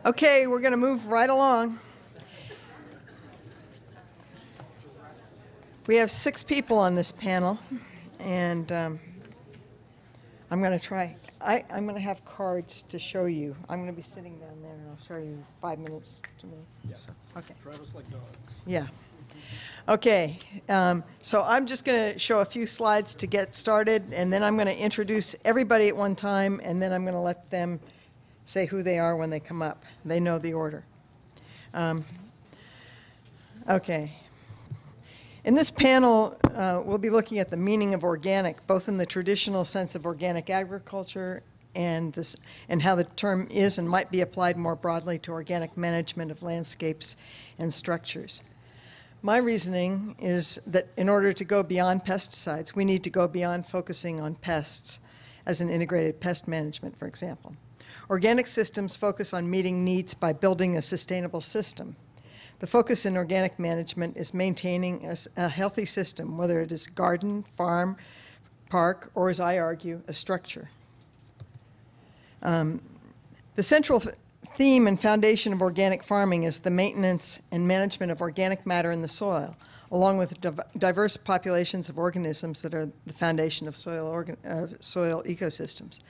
Okay, we're going to move right along. We have 6 people on this panel, and I'm going to try. I'm going to have cards to show you. I'm going to be sitting down there, and I'll show you 5 minutes to me. Yeah. So, okay. Drive us like dogs. Yeah. Okay, so I'm just going to show a few slides to get started, and then I'm going to introduce everybody at one time, and then I'm going to let them say who they are when they come up. They know the order. Okay. In this panel, we'll be looking at the meaning of organic, both in the traditional sense of organic agriculture and how the term is and might be applied more broadly to organic management of landscapes and structures. My reasoning is that in order to go beyond pesticides, we need to go beyond focusing on pests as an integrated pest management, for example. Organic systems focus on meeting needs by building a sustainable system. The focus in organic management is maintaining a healthy system, whether it is garden, farm, park, or, as I argue, a structure. The central theme and foundation of organic farming is the maintenance and management of organic matter in the soil, along with diverse populations of organisms that are the foundation of soil ecosystems.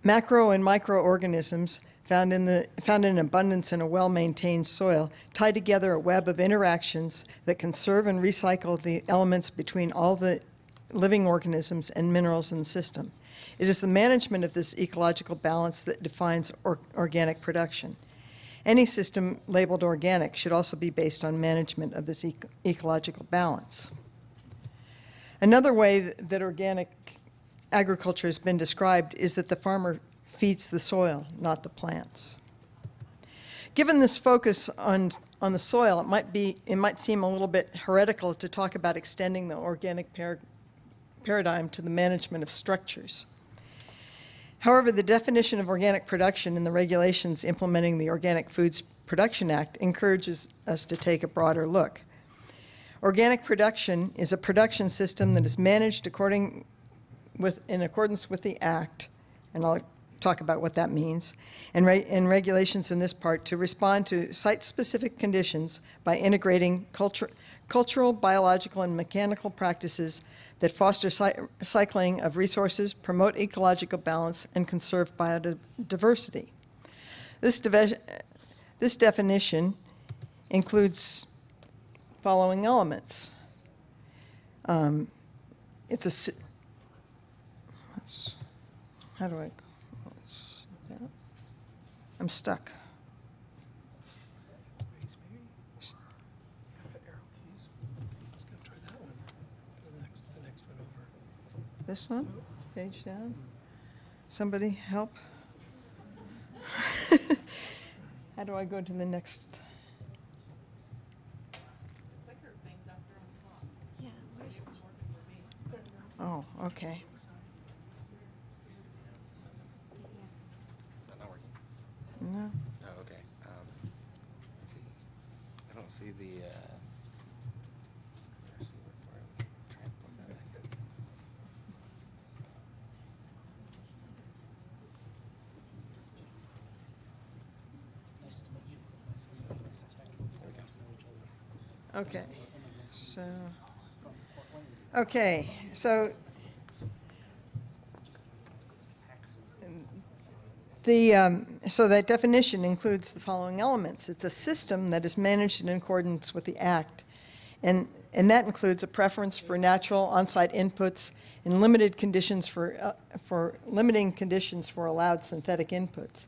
Macro and microorganisms found in abundance in a well-maintained soil tie together a web of interactions that conserve and recycle the elements between all the living organisms and minerals in the system. It is the management of this ecological balance that defines organic production. Any system labeled organic should also be based on management of this ecological balance. Another way that organic agriculture has been described is that the farmer feeds the soil, not the plants. Given this focus on the soil, it might seem a little bit heretical to talk about extending the organic paradigm to the management of structures. However, the definition of organic production in the regulations implementing the Organic Foods Production Act encourages us to take a broader look. Organic production is a production system that is managed in accordance with the Act, and I'll talk about what that means, and regulations in this part to respond to site-specific conditions by integrating cultural, biological, and mechanical practices that foster cycling of resources, promote ecological balance, and conserve biodiversity. This definition includes following elements. How do I, I'm stuck. This one? Page down? Somebody help? How do I go to the next? Yeah, where's that? Oh, okay. Is that not working? No. Oh, okay. Let's see this. I don't see the. Try and plug that in. There we go. Okay, so so that definition includes the following elements. It's a system that is managed in accordance with the Act, and that includes a preference for natural on-site inputs and limited conditions for limiting conditions for allowed synthetic inputs.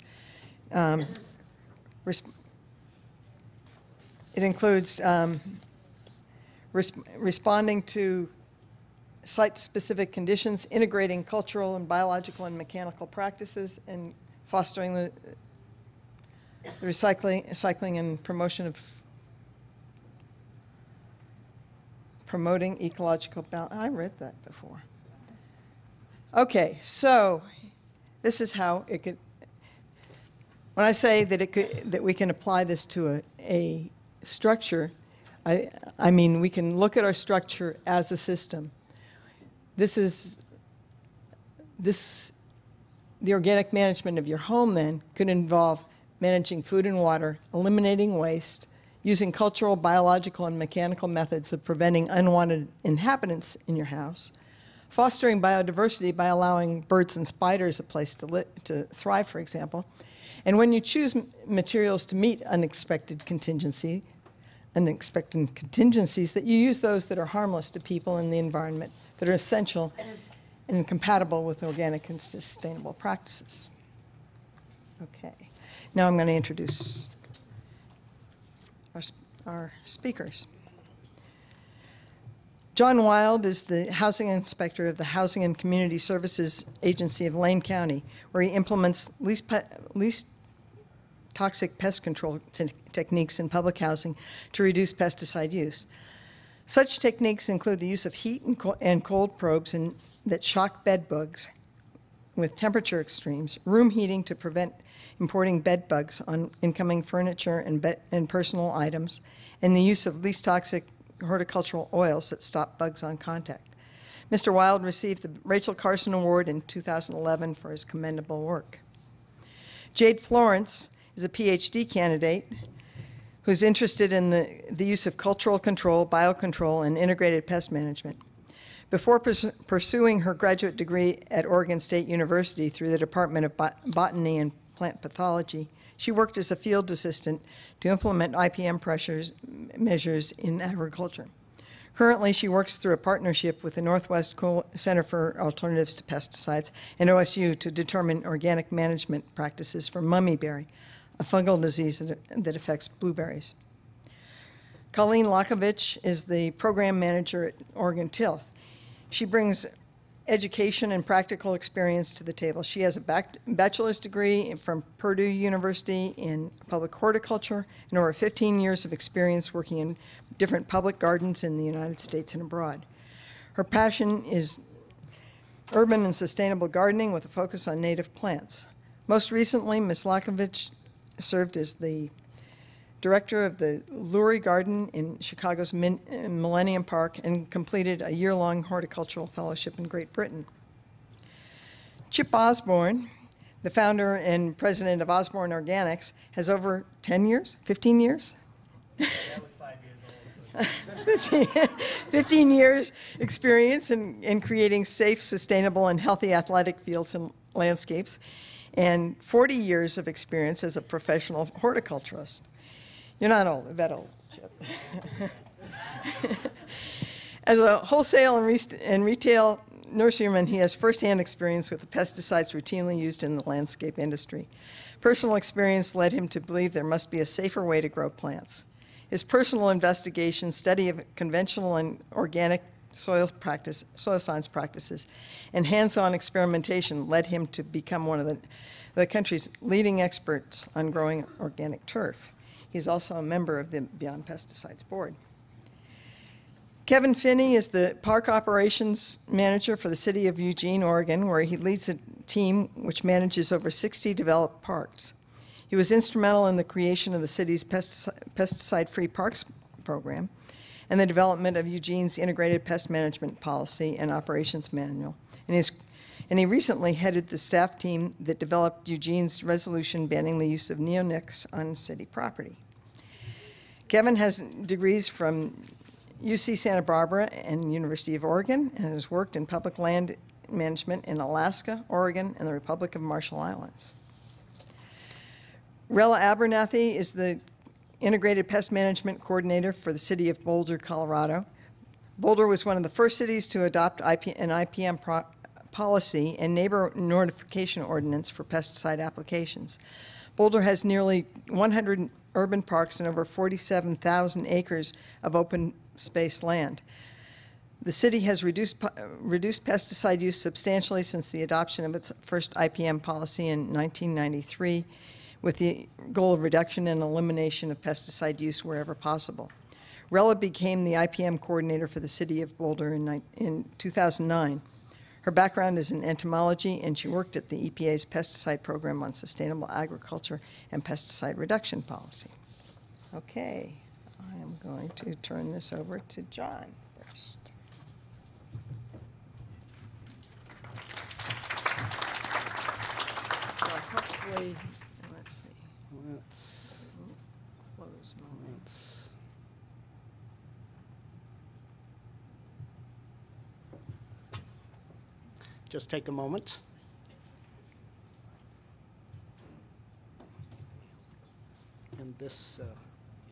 It includes responding to site-specific conditions, integrating cultural and biological and mechanical practices, and fostering the recycling and promoting ecological balance. I read that before. Okay, so this is how it could. When I say that we can apply this to a structure, I mean we can look at our structure as a system. The organic management of your home then could involve managing food and water, eliminating waste, using cultural, biological, and mechanical methods of preventing unwanted inhabitants in your house, fostering biodiversity by allowing birds and spiders a place to thrive, for example. And when you choose materials to meet unexpected contingencies, that you use those that are harmless to people and the environment, that are essential and compatible with organic and sustainable practices. Okay, now I'm going to introduce our speakers. John Wild is the housing inspector of the Housing and Community Services Agency of Lane County, where he implements least toxic pest control techniques in public housing to reduce pesticide use. Such techniques include the use of heat and cold probes that shock bed bugs with temperature extremes, room heating to prevent importing bed bugs on incoming furniture and personal items, and the use of least toxic horticultural oils that stop bugs on contact. Mr. Wild received the Rachel Carson Award in 2011 for his commendable work. Jade Florence is a PhD candidate who's interested in the use of cultural control, biocontrol, and integrated pest management. Before pursuing her graduate degree at Oregon State University through the Department of Botany and Plant Pathology, she worked as a field assistant to implement IPM measures in agriculture. Currently, she works through a partnership with the Northwest Center for Alternatives to Pesticides and OSU to determine organic management practices for mummyberry, a fungal disease that affects blueberries. Colleen Lockovitch is the program manager at Oregon Tilth. She brings education and practical experience to the table. She has a bachelor's degree from Purdue University in public horticulture and over 15 years of experience working in different public gardens in the United States and abroad. Her passion is urban and sustainable gardening with a focus on native plants. Most recently, Ms. Lockovitch served as the director of the Lurie Garden in Chicago's Millennium Park and completed a year-long horticultural fellowship in Great Britain. Chip Osborne, the founder and president of Osborne Organics, has over 10 years, 15 years? That was 5 years old. 15 years experience in creating safe, sustainable, and healthy athletic fields and landscapes, and 40 years of experience as a professional horticulturist. You're not that old, Chip. As a wholesale and retail nurseryman, he has firsthand experience with the pesticides routinely used in the landscape industry. Personal experience led him to believe there must be a safer way to grow plants. His personal investigation, study of conventional and organic soil science practices, and hands-on experimentation led him to become one of the country's leading experts on growing organic turf. He's also a member of the Beyond Pesticides board. Kevin Finney is the park operations manager for the city of Eugene, Oregon, where he leads a team which manages over 60 developed parks. He was instrumental in the creation of the city's pesticide-free parks program and the development of Eugene's integrated pest management policy and operations manual. And he recently headed the staff team that developed Eugene's resolution banning the use of neonics on city property. Kevin has degrees from UC Santa Barbara and University of Oregon and has worked in public land management in Alaska, Oregon, and the Republic of Marshall Islands. Rella Abernathy is the Integrated Pest Management Coordinator for the city of Boulder, Colorado. Boulder was one of the first cities to adopt an IPM policy and neighbor notification ordinance for pesticide applications. Boulder has nearly 100 urban parks and over 47,000 acres of open space land. The city has reduced pesticide use substantially since the adoption of its first IPM policy in 1993, with the goal of reduction and elimination of pesticide use wherever possible. Rella became the IPM coordinator for the city of Boulder in 2009. Her background is in entomology, and she worked at the EPA's pesticide program on sustainable agriculture and pesticide reduction policy. Okay, I am going to turn this over to John first. So hopefully, let's see. let's, Close mine. let's, just take a moment. And this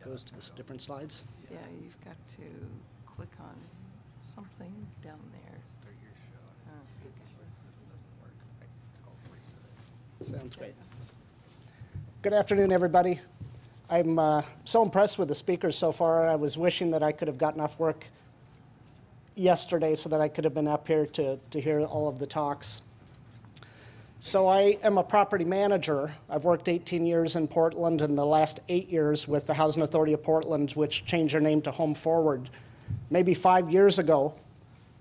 goes to the different slides. Yeah, you've got to click on something down there. Oh, okay. Sounds great. Good afternoon, everybody. I'm so impressed with the speakers so far. I was wishing that I could have gotten off work yesterday so that I could have been up here to hear all of the talks. So I am a property manager. I've worked 18 years in Portland and the last 8 years with the Housing Authority of Portland, which changed their name to Home Forward. Maybe 5 years ago,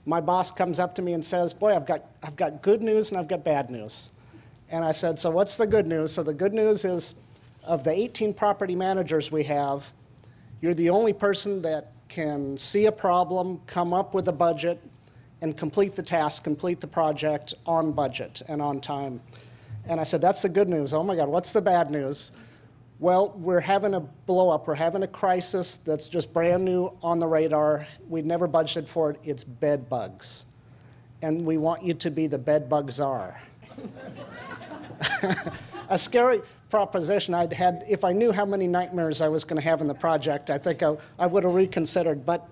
my boss comes up to me and says, boy, I've got good news and I've got bad news. And I said, so what's the good news? So the good news is, of the 18 property managers we have, you're the only person that can see a problem, come up with a budget, and complete the task, complete the project on budget and on time. And I said, that's the good news. Oh my God, what's the bad news? Well, we're having a blow up. We're having a crisis that's just brand new on the radar. We'd never budgeted for it. It's bed bugs. And we want you to be the bed bug czar. A scary proposition I'd had. If I knew how many nightmares I was going to have in the project, I think I would have reconsidered. But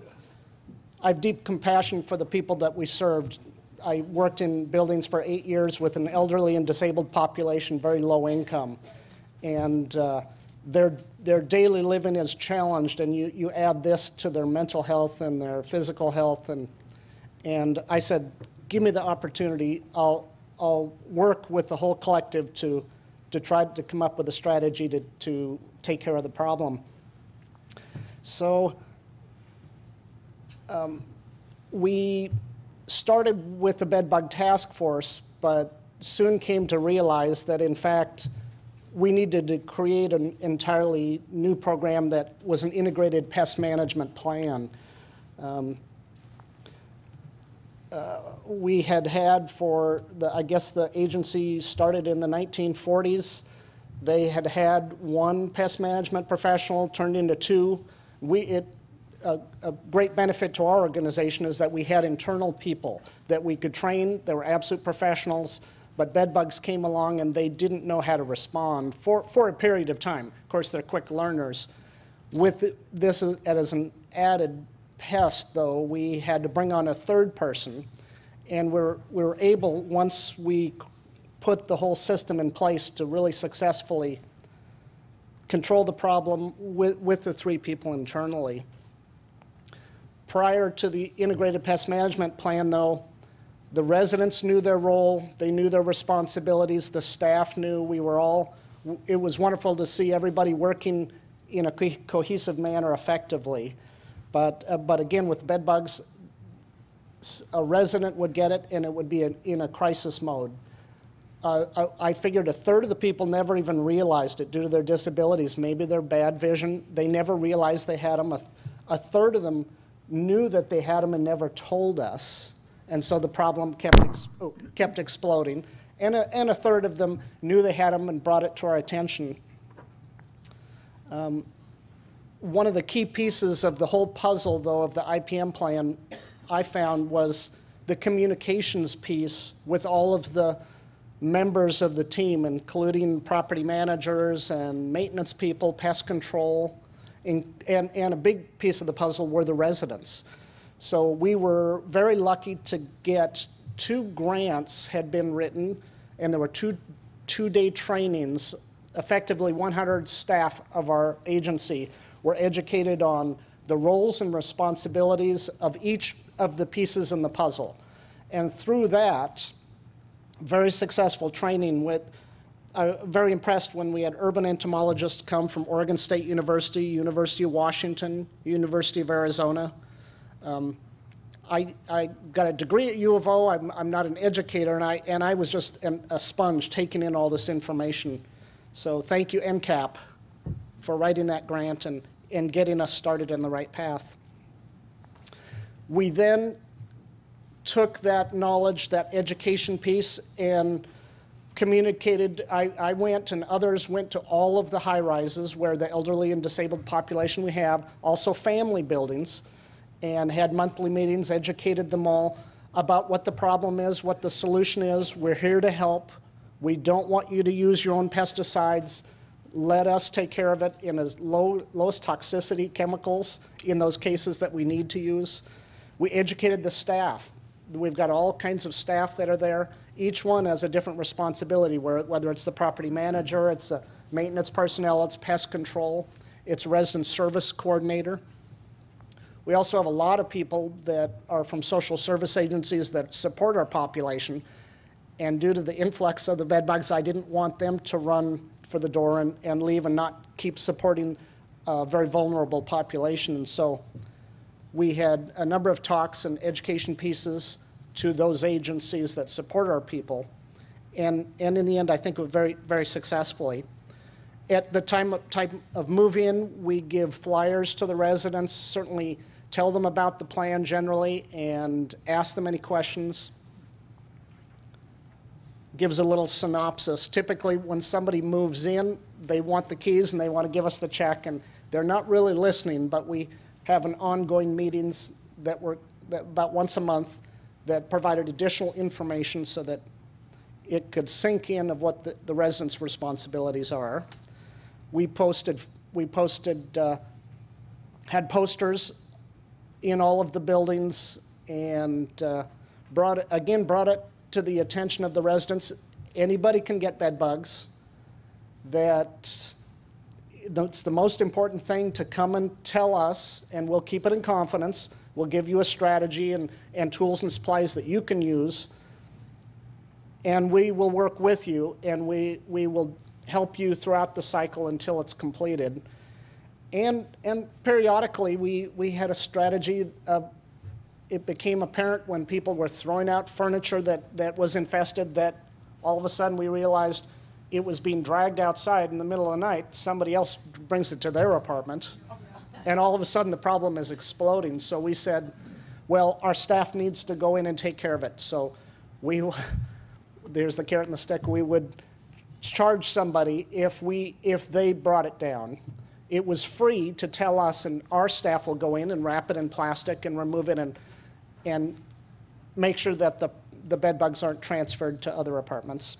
I have deep compassion for the people that we served. I worked in buildings for 8 years with an elderly and disabled population, very low income. And their daily living is challenged, and you add this to their mental health and their physical health. And I said, give me the opportunity. I'll work with the whole collective to try to come up with a strategy to take care of the problem. So we started with the bedbug task force, but soon came to realize that, in fact, we needed to create an entirely new program that was an integrated pest management plan. We had for I guess the agency started in the 1940s. They had one pest management professional turned into two. A great benefit to our organization is that we had internal people that we could train. They were absolute professionals, but bed bugs came along and they didn't know how to respond for a period of time. Of course, they're quick learners. With this as an added pest, though, we had to bring on a third person, and we were able, once we put the whole system in place, to really successfully control the problem with the 3 people internally. Prior to the integrated pest management plan, though, the residents knew their role, they knew their responsibilities, the staff knew. It was wonderful to see everybody working in a cohesive manner effectively. But again, with bed bugs, a resident would get it and it would be in a crisis mode. I figured a third of the people never even realized it due to their disabilities, maybe their bad vision. They never realized they had them. A third of them knew that they had them and never told us, and so the problem kept exploding. And a third of them knew they had them and brought it to our attention. One of the key pieces of the whole puzzle, though, of the IPM plan, I found, was the communications piece with all of the members of the team, including property managers and maintenance people, pest control, and a big piece of the puzzle were the residents. So we were very lucky to get 2 grants had been written, and there were two-day trainings. Effectively, 100 staff of our agency were educated on the roles and responsibilities of each of the pieces in the puzzle. And through that, very successful training with, very impressed when we had urban entomologists come from Oregon State University, University of Washington, University of Arizona. I got a degree at U of O. I'm not an educator, and I was just a sponge taking in all this information. So thank you, NCAP, for writing that grant and getting us started in the right path. We then took that knowledge, that education piece, and communicated, I went and others went to all of the high-rises where the elderly and disabled population we have, also family buildings, and had monthly meetings, educated them all about what the problem is, what the solution is. We're here to help. We don't want you to use your own pesticides. Let us take care of it in as lowest toxicity chemicals in those cases that we need to use. We educated the staff. We've got all kinds of staff that are there. Each one has a different responsibility, whether it's the property manager, it's a maintenance personnel, it's pest control, it's resident service coordinator. We also have a lot of people that are from social service agencies that support our population. And due to the influx of the bed bugs, I didn't want them to run for the door and leave and not keep supporting a very vulnerable population. And so we had a number of talks and education pieces to those agencies that support our people. And in the end, I think very, very successfully. At the time of move-in, we give flyers to the residents, certainly tell them about the plan generally, and ask them any questions. Gives a little synopsis. Typically, when somebody moves in, they want the keys and they want to give us the check, and they're not really listening, but we have an ongoing meetings that about once a month that provided additional information so that it could sink in of what the residents' responsibilities are. We had posters in all of the buildings and brought it to the attention of the residents. Anybody can get bed bugs. That's the most important thing, to come and tell us, and we'll keep it in confidence. We'll give you a strategy and tools and supplies that you can use, and we will work with you, and we will help you throughout the cycle until it's completed. And periodically, we had a strategy of, it became apparent when people were throwing out furniture that was infested, that all of a sudden we realized it was being dragged outside in the middle of the night. Somebody else brings it to their apartment, and all of a sudden the problem is exploding. So we said, well, our staff needs to go in and take care of it. So there's the carrot and the stick. We would charge somebody if they brought it down. It was free to tell us, and our staff will go in and wrap it in plastic and remove it and make sure that the bed bugs aren't transferred to other apartments.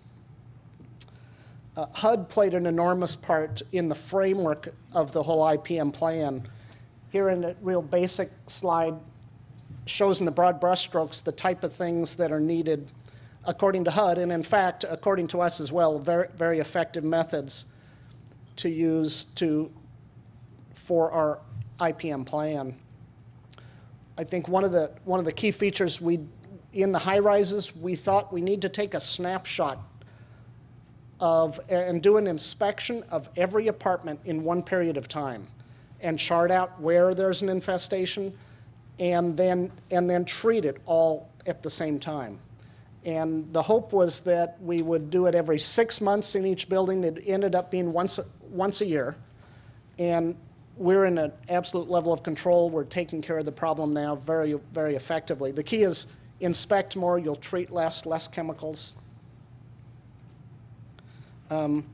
HUD played an enormous part in the framework of the whole IPM plan. Here in a real basic slide shows in the broad brushstrokes the type of things that are needed according to HUD, and in fact, according to us as well, very, very effective methods to use for our IPM plan. I think one of the key features in the high-rises, we thought we need to take a snapshot and do an inspection of every apartment in one period of time and chart out where there's an infestation and then treat it all at the same time. And the hope was that we would do it every 6 months in each building. It ended up being once a year. And we're in an absolute level of control. We're taking care of the problem now very, very effectively. The key is inspect more, you'll treat less chemicals. Of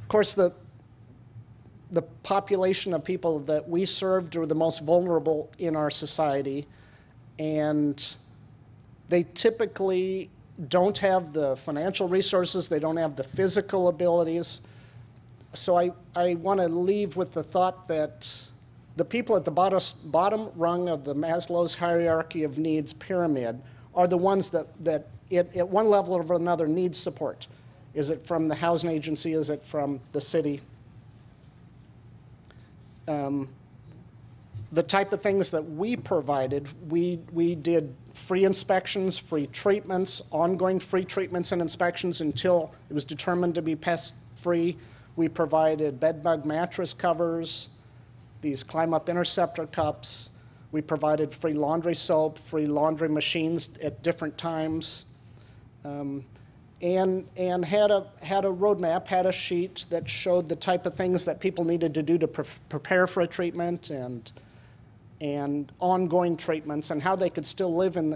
course, the population of people that we served are the most vulnerable in our society, and they typically don't have the financial resources, they don't have the physical abilities. So I want to leave with the thought that the people at the bottom rung of the Maslow's hierarchy of needs pyramid are the ones that at one level or another need support. Is it from the housing agency? Is it from the city? The type of things that we provided, we did free inspections, free treatments, ongoing free treatments and inspections until it was determined to be pest-free. We provided bed bug mattress covers, these climb-up interceptor cups. We provided free laundry soap, free laundry machines at different times, and had a roadmap, had a sheet that showed the type of things that people needed to do to prepare for a treatment and ongoing treatments, and how they could still live in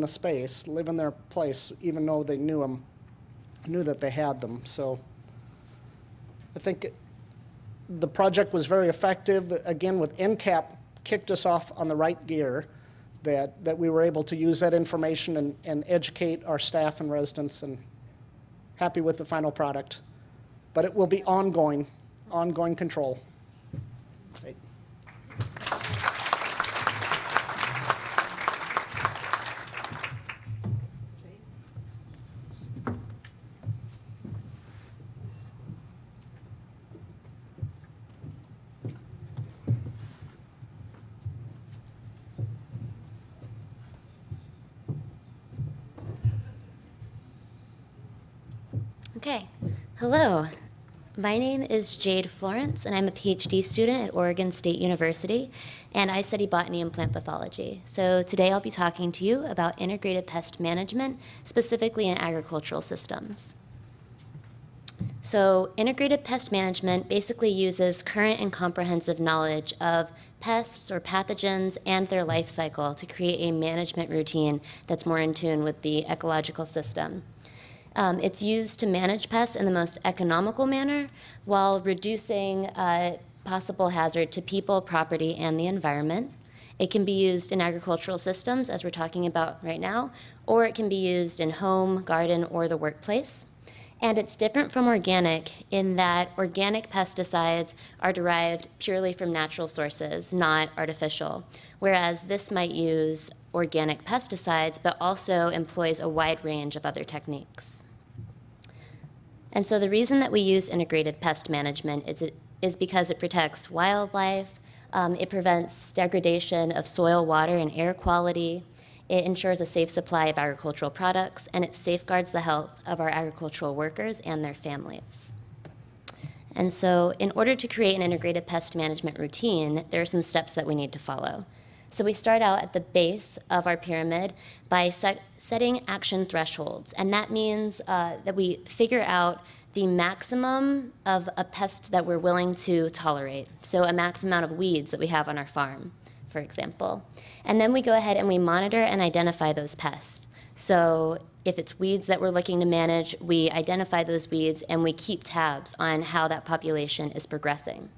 the space, live in their place, even though they knew them knew that they had them. So I think the project was very effective. Again, with NCAP kicked us off on the right gear, that we were able to use that information and educate our staff and residents, and happy with the final product. But it will be ongoing control. Right. Okay, hello. My name is Jade Florence, and I'm a PhD student at Oregon State University, and I study botany and plant pathology. So today I'll be talking to you about integrated pest management, specifically in agricultural systems. So integrated pest management basically uses current and comprehensive knowledge of pests or pathogens and their life cycle to create a management routine that's more in tune with the ecological system. It's used to manage pests in the most economical manner while reducing possible hazard to people, property, and the environment. It can be used in agricultural systems, as we're talking about right now, or it can be used in home, garden, or the workplace. And it's different from organic in that organic pesticides are derived purely from natural sources, not artificial, whereas this might use organic pesticides but also employs a wide range of other techniques. And so the reason that we use integrated pest management is because it protects wildlife, it prevents degradation of soil, water, and air quality, it ensures a safe supply of agricultural products, and it safeguards the health of our agricultural workers and their families. And so in order to create an integrated pest management routine, there are some steps that we need to follow. So we start out at the base of our pyramid by setting action thresholds. And that means that we figure out the maximum of a pest that we're willing to tolerate. So a max amount of weeds that we have on our farm, for example. And then we go ahead and we monitor and identify those pests. So if it's weeds that we're looking to manage, we identify those weeds and we keep tabs on how that population is progressing.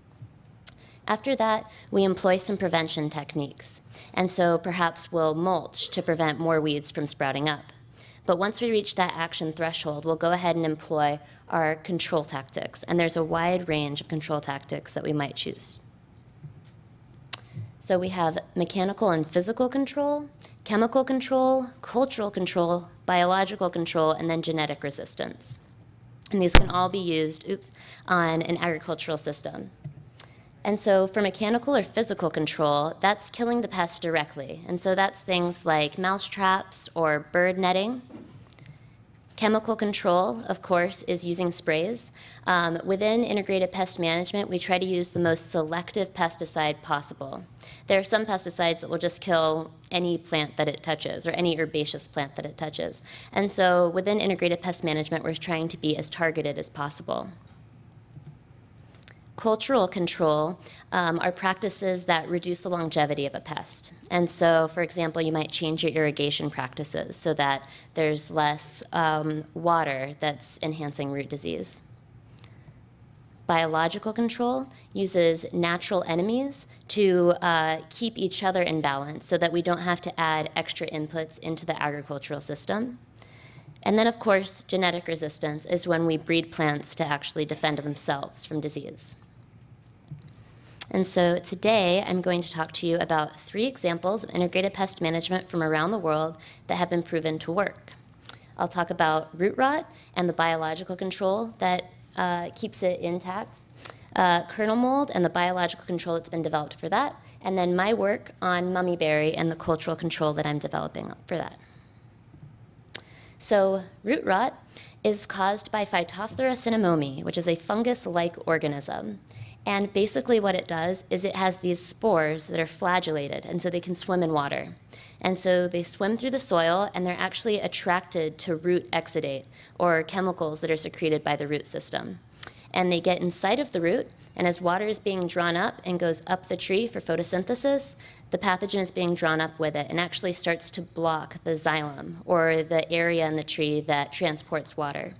After that, we employ some prevention techniques. And so perhaps we'll mulch to prevent more weeds from sprouting up. But once we reach that action threshold, we'll go ahead and employ our control tactics. And there's a wide range of control tactics that we might choose. So we have mechanical and physical control, chemical control, cultural control, biological control, and then genetic resistance. And these can all be used on an agricultural system. And so for mechanical or physical control, that's killing the pest directly. And so that's things like mouse traps or bird netting. Chemical control, of course, is using sprays. Within integrated pest management, we try to use the most selective pesticide possible. There are some pesticides that will just kill any plant that it touches or any herbaceous plant that it touches. And so within integrated pest management, we're trying to be as targeted as possible. Cultural control are practices that reduce the longevity of a pest. And so, for example, you might change your irrigation practices so that there's less water that's enhancing root disease. Biological control uses natural enemies to keep each other in balance so that we don't have to add extra inputs into the agricultural system. And then, of course, genetic resistance is when we breed plants to actually defend themselves from disease. And so today, I'm going to talk to you about 3 examples of integrated pest management from around the world that have been proven to work. I'll talk about root rot and the biological control that keeps it intact, kernel mold and the biological control that's been developed for that, and then my work on mummyberry and the cultural control that I'm developing for that. So root rot is caused by Phytophthora cinnamomi, which is a fungus-like organism. And basically what it does is it has these spores that are flagellated, and so they can swim in water. And so they swim through the soil, and they're actually attracted to root exudate, or chemicals that are secreted by the root system. And they get inside of the root, and as water is being drawn up and goes up the tree for photosynthesis, the pathogen is being drawn up with it and actually starts to block the xylem, or the area in the tree that transports water.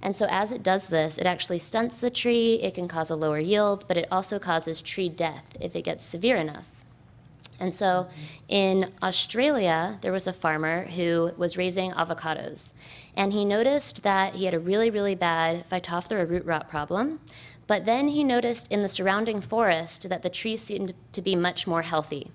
And so as it does this, it actually stunts the tree, it can cause a lower yield, but it also causes tree death if it gets severe enough. And so in Australia, there was a farmer who was raising avocados. And he noticed that he had a really, really bad Phytophthora root rot problem. But then he noticed in the surrounding forest that the trees seemed to be much more healthy.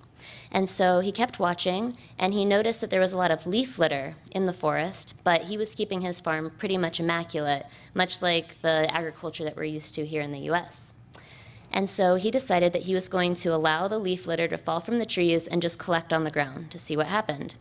And so he kept watching, and he noticed that there was a lot of leaf litter in the forest, but he was keeping his farm pretty much immaculate, much like the agriculture that we're used to here in the US. And so he decided that he was going to allow the leaf litter to fall from the trees and just collect on the ground to see what happened.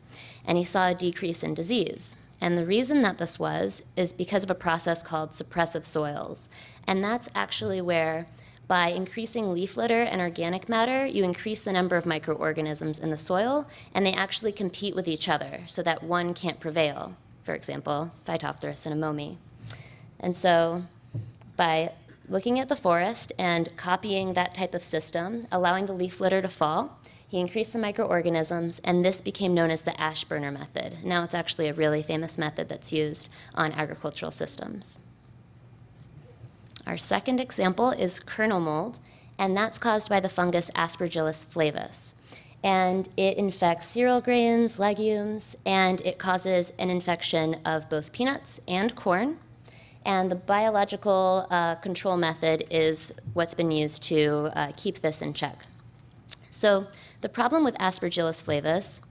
And he saw a decrease in disease. And the reason that this was is because of a process called suppressive soils. And that's actually where, by increasing leaf litter and organic matter, you increase the number of microorganisms in the soil, and they actually compete with each other so that one can't prevail. For example, Phytophthora cinnamomi. And so by looking at the forest and copying that type of system, allowing the leaf litter to fall, he increased the microorganisms, and this became known as the ash burner method. Now it's actually a really famous method that's used on agricultural systems. Our second example is kernel mold, and that's caused by the fungus Aspergillus flavus. And it infects cereal grains, legumes, and it causes an infection of both peanuts and corn. And the biological control method is what's been used to keep this in check. So the problem with Aspergillus flavus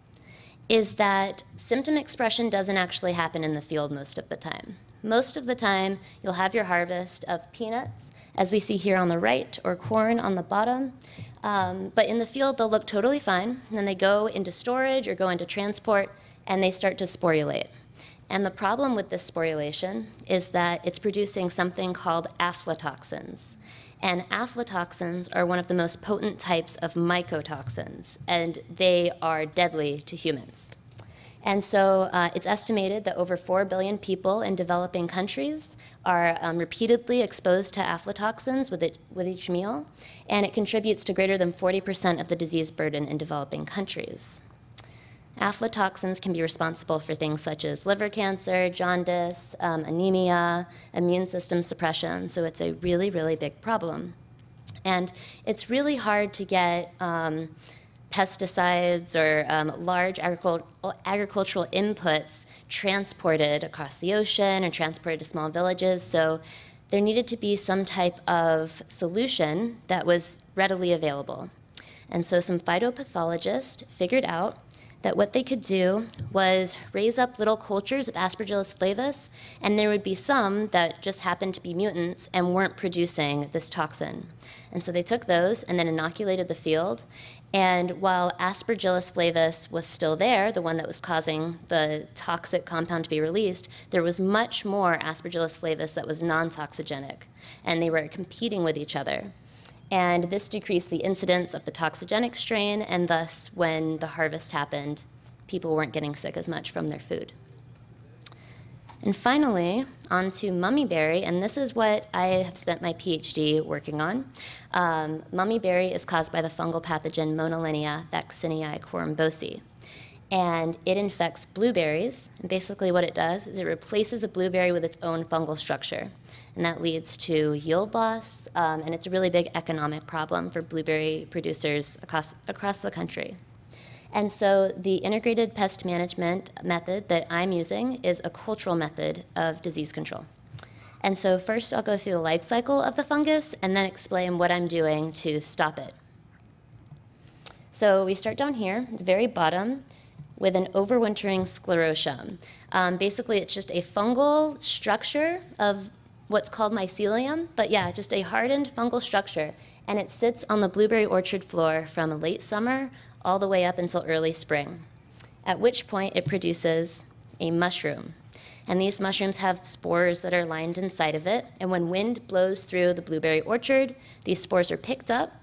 is that symptom expression doesn't actually happen in the field most of the time. Most of the time, you'll have your harvest of peanuts, as we see here on the right, or corn on the bottom. But in the field, they'll look totally fine. And then they go into storage or go into transport, and they start to sporulate. And the problem with this sporulation is that it's producing something called aflatoxins. And aflatoxins are one of the most potent types of mycotoxins, and they are deadly to humans. And so it's estimated that over 4 billion people in developing countries are repeatedly exposed to aflatoxins with each meal, and it contributes to greater than 40% of the disease burden in developing countries. Aflatoxins can be responsible for things such as liver cancer, jaundice, anemia, immune system suppression, so it's a really, really big problem. And it's really hard to get pesticides or large agricultural inputs transported across the ocean and transported to small villages, so there needed to be some type of solution that was readily available. And so some phytopathologists figured out that what they could do was raise up little cultures of Aspergillus flavus, and there would be some that just happened to be mutants and weren't producing this toxin. And so they took those and then inoculated the field, and while Aspergillus flavus was still there, the one that was causing the toxic compound to be released, there was much more Aspergillus flavus that was non-toxigenic, and they were competing with each other. And this decreased the incidence of the toxigenic strain, and thus, when the harvest happened, people weren't getting sick as much from their food. And finally, on to mummyberry, and this is what I have spent my PhD working on. Mummyberry is caused by the fungal pathogen Monilinia vaccinii corumbosi. And it infects blueberries, and basically what it does is it replaces a blueberry with its own fungal structure. And that leads to yield loss, and it's a really big economic problem for blueberry producers across the country. And so the integrated pest management method that I'm using is a cultural method of disease control. And so first I'll go through the life cycle of the fungus and then explain what I'm doing to stop it. So we start down here, at the very bottom, with an overwintering sclerotium. Basically, it's just a fungal structure of what's called mycelium, but yeah, just a hardened fungal structure. And it sits on the blueberry orchard floor from late summer all the way up until early spring, at which point it produces a mushroom. And these mushrooms have spores that are lined inside of it. And when wind blows through the blueberry orchard, these spores are picked up.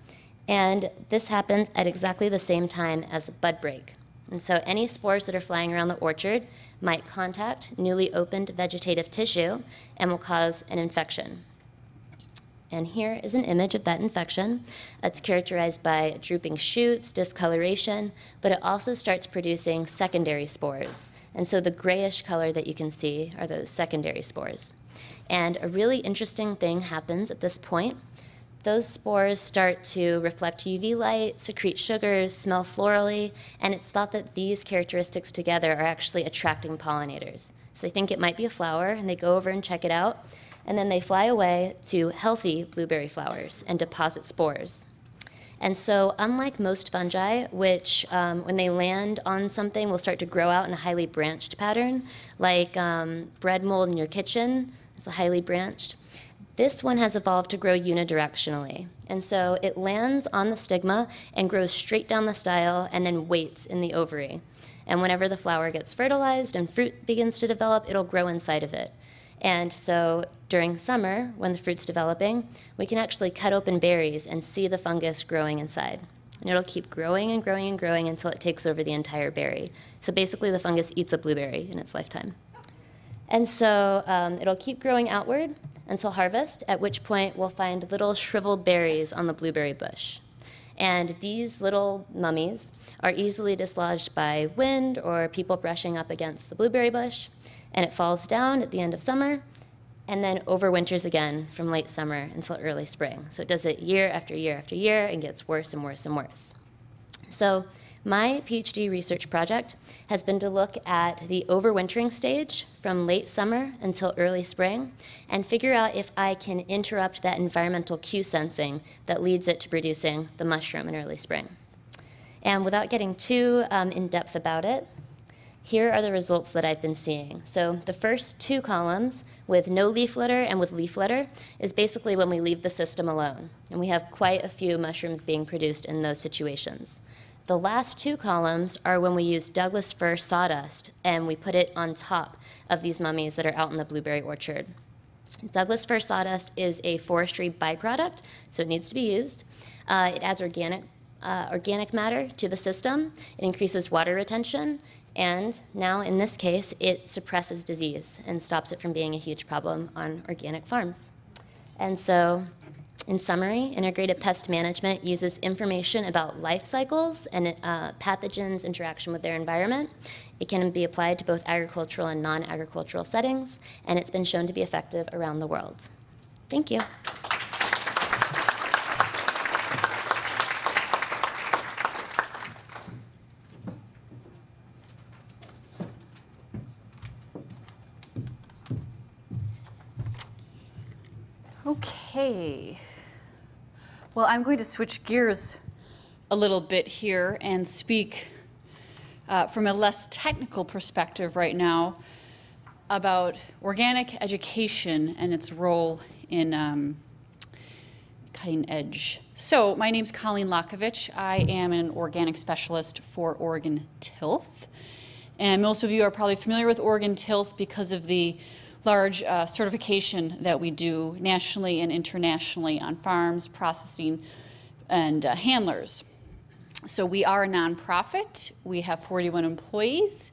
And this happens at exactly the same time as a bud break. And so any spores that are flying around the orchard might contact newly opened vegetative tissue and will cause an infection. And here is an image of that infection. It's characterized by drooping shoots, discoloration, but it also starts producing secondary spores. And so the grayish color that you can see are those secondary spores. And a really interesting thing happens at this point. Those spores start to reflect UV light, secrete sugars, smell florally, and it's thought that these characteristics together are actually attracting pollinators. So they think it might be a flower, and they go over and check it out, and then they fly away to healthy blueberry flowers and deposit spores. And so unlike most fungi, which when they land on something will start to grow out in a highly branched pattern, like bread mold in your kitchen is a highly branched, this one has evolved to grow unidirectionally. And so it lands on the stigma and grows straight down the style and then waits in the ovary. And whenever the flower gets fertilized and fruit begins to develop, it'll grow inside of it. And so during summer, when the fruit's developing, we can actually cut open berries and see the fungus growing inside. And it'll keep growing and growing and growing until it takes over the entire berry. So basically the fungus eats a blueberry in its lifetime. And so it'll keep growing outward until harvest, at which point we'll find little shriveled berries on the blueberry bush. And these little mummies are easily dislodged by wind or people brushing up against the blueberry bush, and it falls down at the end of summer and then overwinters again from late summer until early spring. So it does it year after year after year and gets worse and worse and worse. So my PhD research project has been to look at the overwintering stage from late summer until early spring and figure out if I can interrupt that environmental cue sensing that leads it to producing the mushroom in early spring. And without getting too in-depth about it, here are the results that I've been seeing. So the first two columns with no leaf litter and with leaf litter is basically when we leave the system alone. And we have quite a few mushrooms being produced in those situations. The last two columns are when we use Douglas fir sawdust and we put it on top of these mummies that are out in the blueberry orchard. Douglas fir sawdust is a forestry byproduct, so it needs to be used. It adds organic matter to the system. It increases water retention. And now, in this case, it suppresses disease and stops it from being a huge problem on organic farms. And so, in summary, integrated pest management uses information about life cycles and pathogens' interaction with their environment. It can be applied to both agricultural and non-agricultural settings, and it's been shown to be effective around the world. Thank you. Okay. Well, I'm going to switch gears a little bit here and speak from a less technical perspective right now about organic education and its role in cutting edge. So my name's Colleen Lockovitch. I am an organic specialist for Oregon Tilth. And most of you are probably familiar with Oregon Tilth because of the large certification that we do nationally and internationally on farms, processing, and handlers. So we are a nonprofit. We have 41 employees,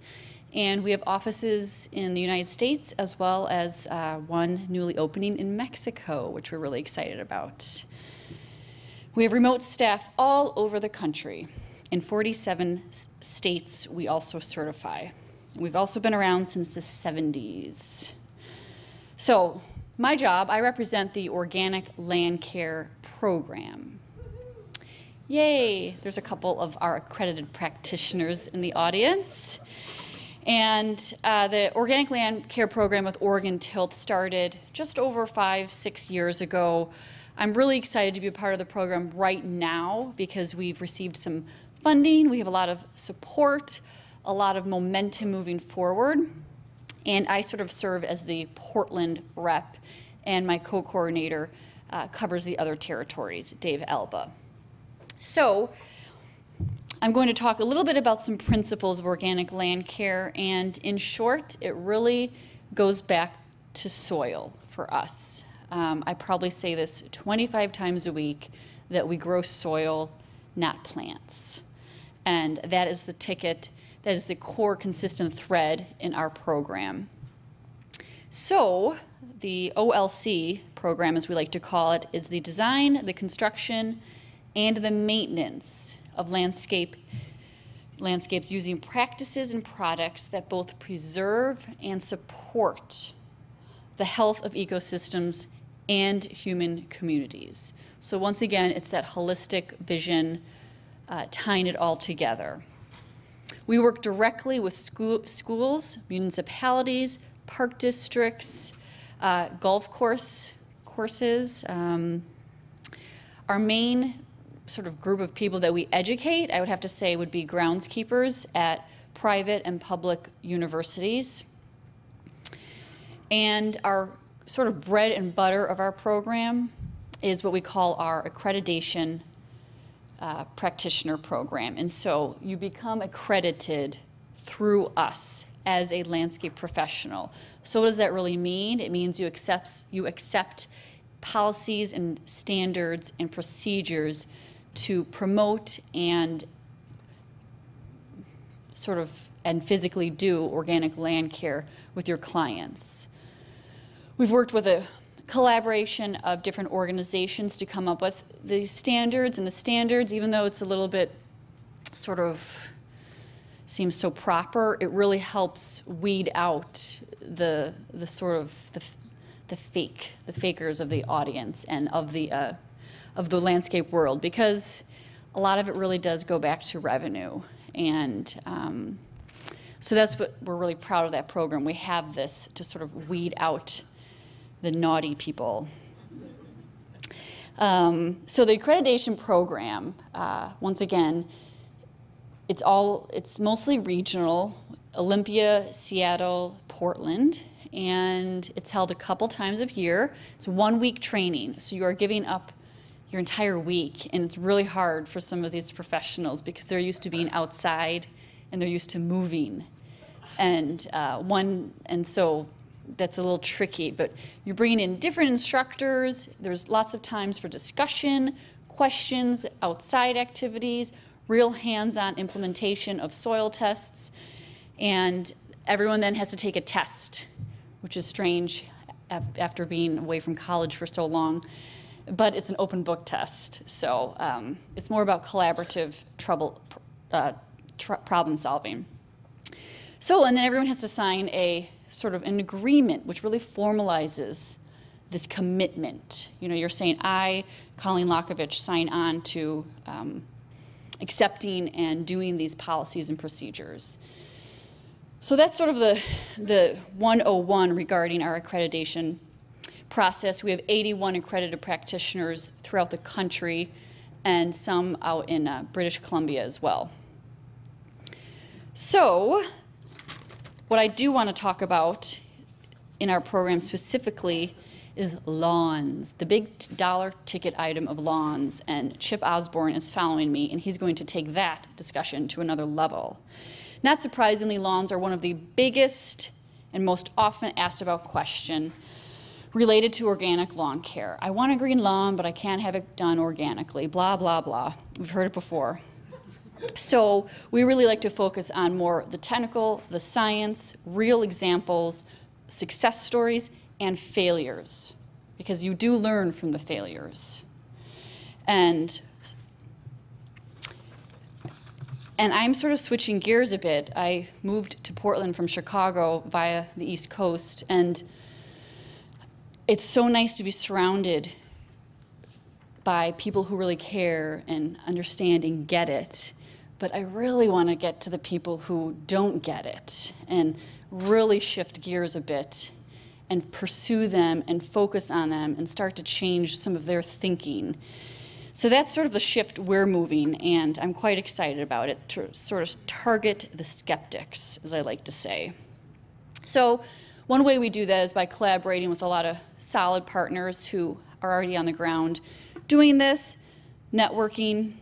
and we have offices in the United States as well as one newly opening in Mexico, which we're really excited about. We have remote staff all over the country. In 47 states, we also certify. We've also been around since the 70s. So my job, I represent the Organic Land Care Program. Yay, there's a couple of our accredited practitioners in the audience. And the Organic Land Care Program with Oregon Tilth started just over 5-6 years ago. I'm really excited to be a part of the program right now because we've received some funding, we have a lot of support, a lot of momentum moving forward. And I sort of serve as the Portland rep, and my co-coordinator covers the other territories, Dave Alba. So I'm going to talk a little bit about some principles of organic land care, and in short, it really goes back to soil for us. I probably say this 25 times a week, that we grow soil, not plants. And that is the ticket. That is the core consistent thread in our program. So the OLC program, as we like to call it, is the design, the construction, and the maintenance of landscapes using practices and products that both preserve and support the health of ecosystems and human communities. So once again, it's that holistic vision, tying it all together. We work directly with schools, municipalities, park districts, golf courses. Our main sort of group of people that we educate, I would have to say, would be groundskeepers at private and public universities. And our sort of bread and butter of our program is what we call our accreditation practitioner program. And so you become accredited through us as a landscape professional. So what does that really mean? It means you accept policies and standards and procedures to promote and and physically do organic land care with your clients. We've worked with a collaboration of different organizations to come up with these standards, and the standards, even though it's a little bit sort of seems so proper, it really helps weed out the fakers of the audience and of the landscape world, because a lot of it really does go back to revenue. And so that's what we're really proud of, that program. We have this to sort of weed out the naughty people. So the accreditation program, once again, it's mostly regional, Olympia, Seattle, Portland, and it's held a couple times a year. It's 1 week training, so you are giving up your entire week, and it's really hard for some of these professionals because they're used to being outside and they're used to moving, and so that's a little tricky. But you're bringing in different instructors. There's lots of times for discussion, questions, outside activities, real hands-on implementation of soil tests, and everyone then has to take a test, which is strange after being away from college for so long. But it's an open book test, so it's more about collaborative problem solving. So, and then everyone has to sign a sort of an agreement, which really formalizes this commitment. You know, you're saying, I, Colleen Lockovitch, sign on to accepting and doing these policies and procedures. So that's sort of the 101 regarding our accreditation process. We have 81 accredited practitioners throughout the country and some out in British Columbia as well. So what I do want to talk about in our program specifically is lawns, the big dollar ticket item of lawns. And Chip Osborne is following me, and he's going to take that discussion to another level. Not surprisingly, lawns are one of the biggest and most often asked about question related to organic lawn care. I want a green lawn, but I can't have it done organically, blah, blah, blah. We've heard it before. So we really like to focus on more the technical, the science, real examples, success stories, and failures, because you do learn from the failures. And I'm sort of switching gears a bit. I moved to Portland from Chicago via the East Coast, and it's so nice to be surrounded by people who really care and understand and get it. But I really want to get to the people who don't get it and really shift gears a bit and pursue them and focus on them and start to change some of their thinking. So that's sort of the shift we're moving, and I'm quite excited about it, to sort of target the skeptics, as I like to say. So one way we do that is by collaborating with a lot of solid partners who are already on the ground doing this. Networking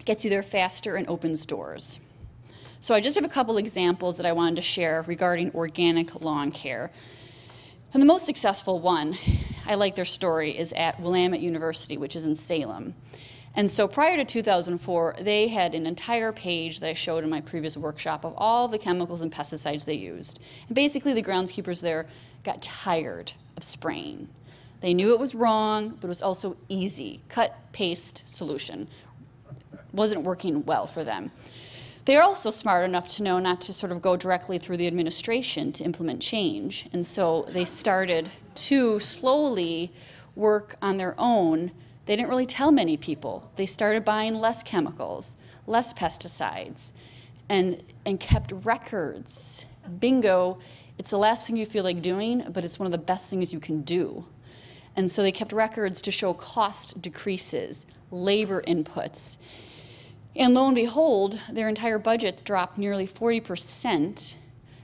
gets you there faster and opens doors. So I just have a couple examples that I wanted to share regarding organic lawn care. And the most successful one, I like their story, is at Willamette University, which is in Salem. And so prior to 2004, they had an entire page that I showed in my previous workshop of all the chemicals and pesticides they used. And basically the groundskeepers there got tired of spraying. They knew it was wrong, but it was also easy. Cut, paste, solution. Wasn't working well for them. They're also smart enough to know not to sort of go directly through the administration to implement change. And so they started to slowly work on their own. They didn't really tell many people. They started buying less chemicals, less pesticides, and kept records. Bingo, it's the last thing you feel like doing, but it's one of the best things you can do. And so they kept records to show cost decreases, labor inputs. And lo and behold, their entire budget dropped nearly 40%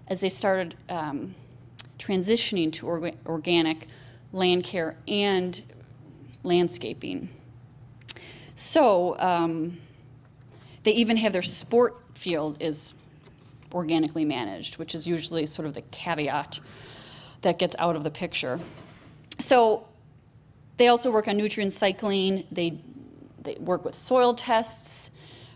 as they started transitioning to organic land care and landscaping. So they even have their sport field is organically managed, which is usually sort of the caveat that gets out of the picture. So they also work on nutrient cycling. They work with soil tests.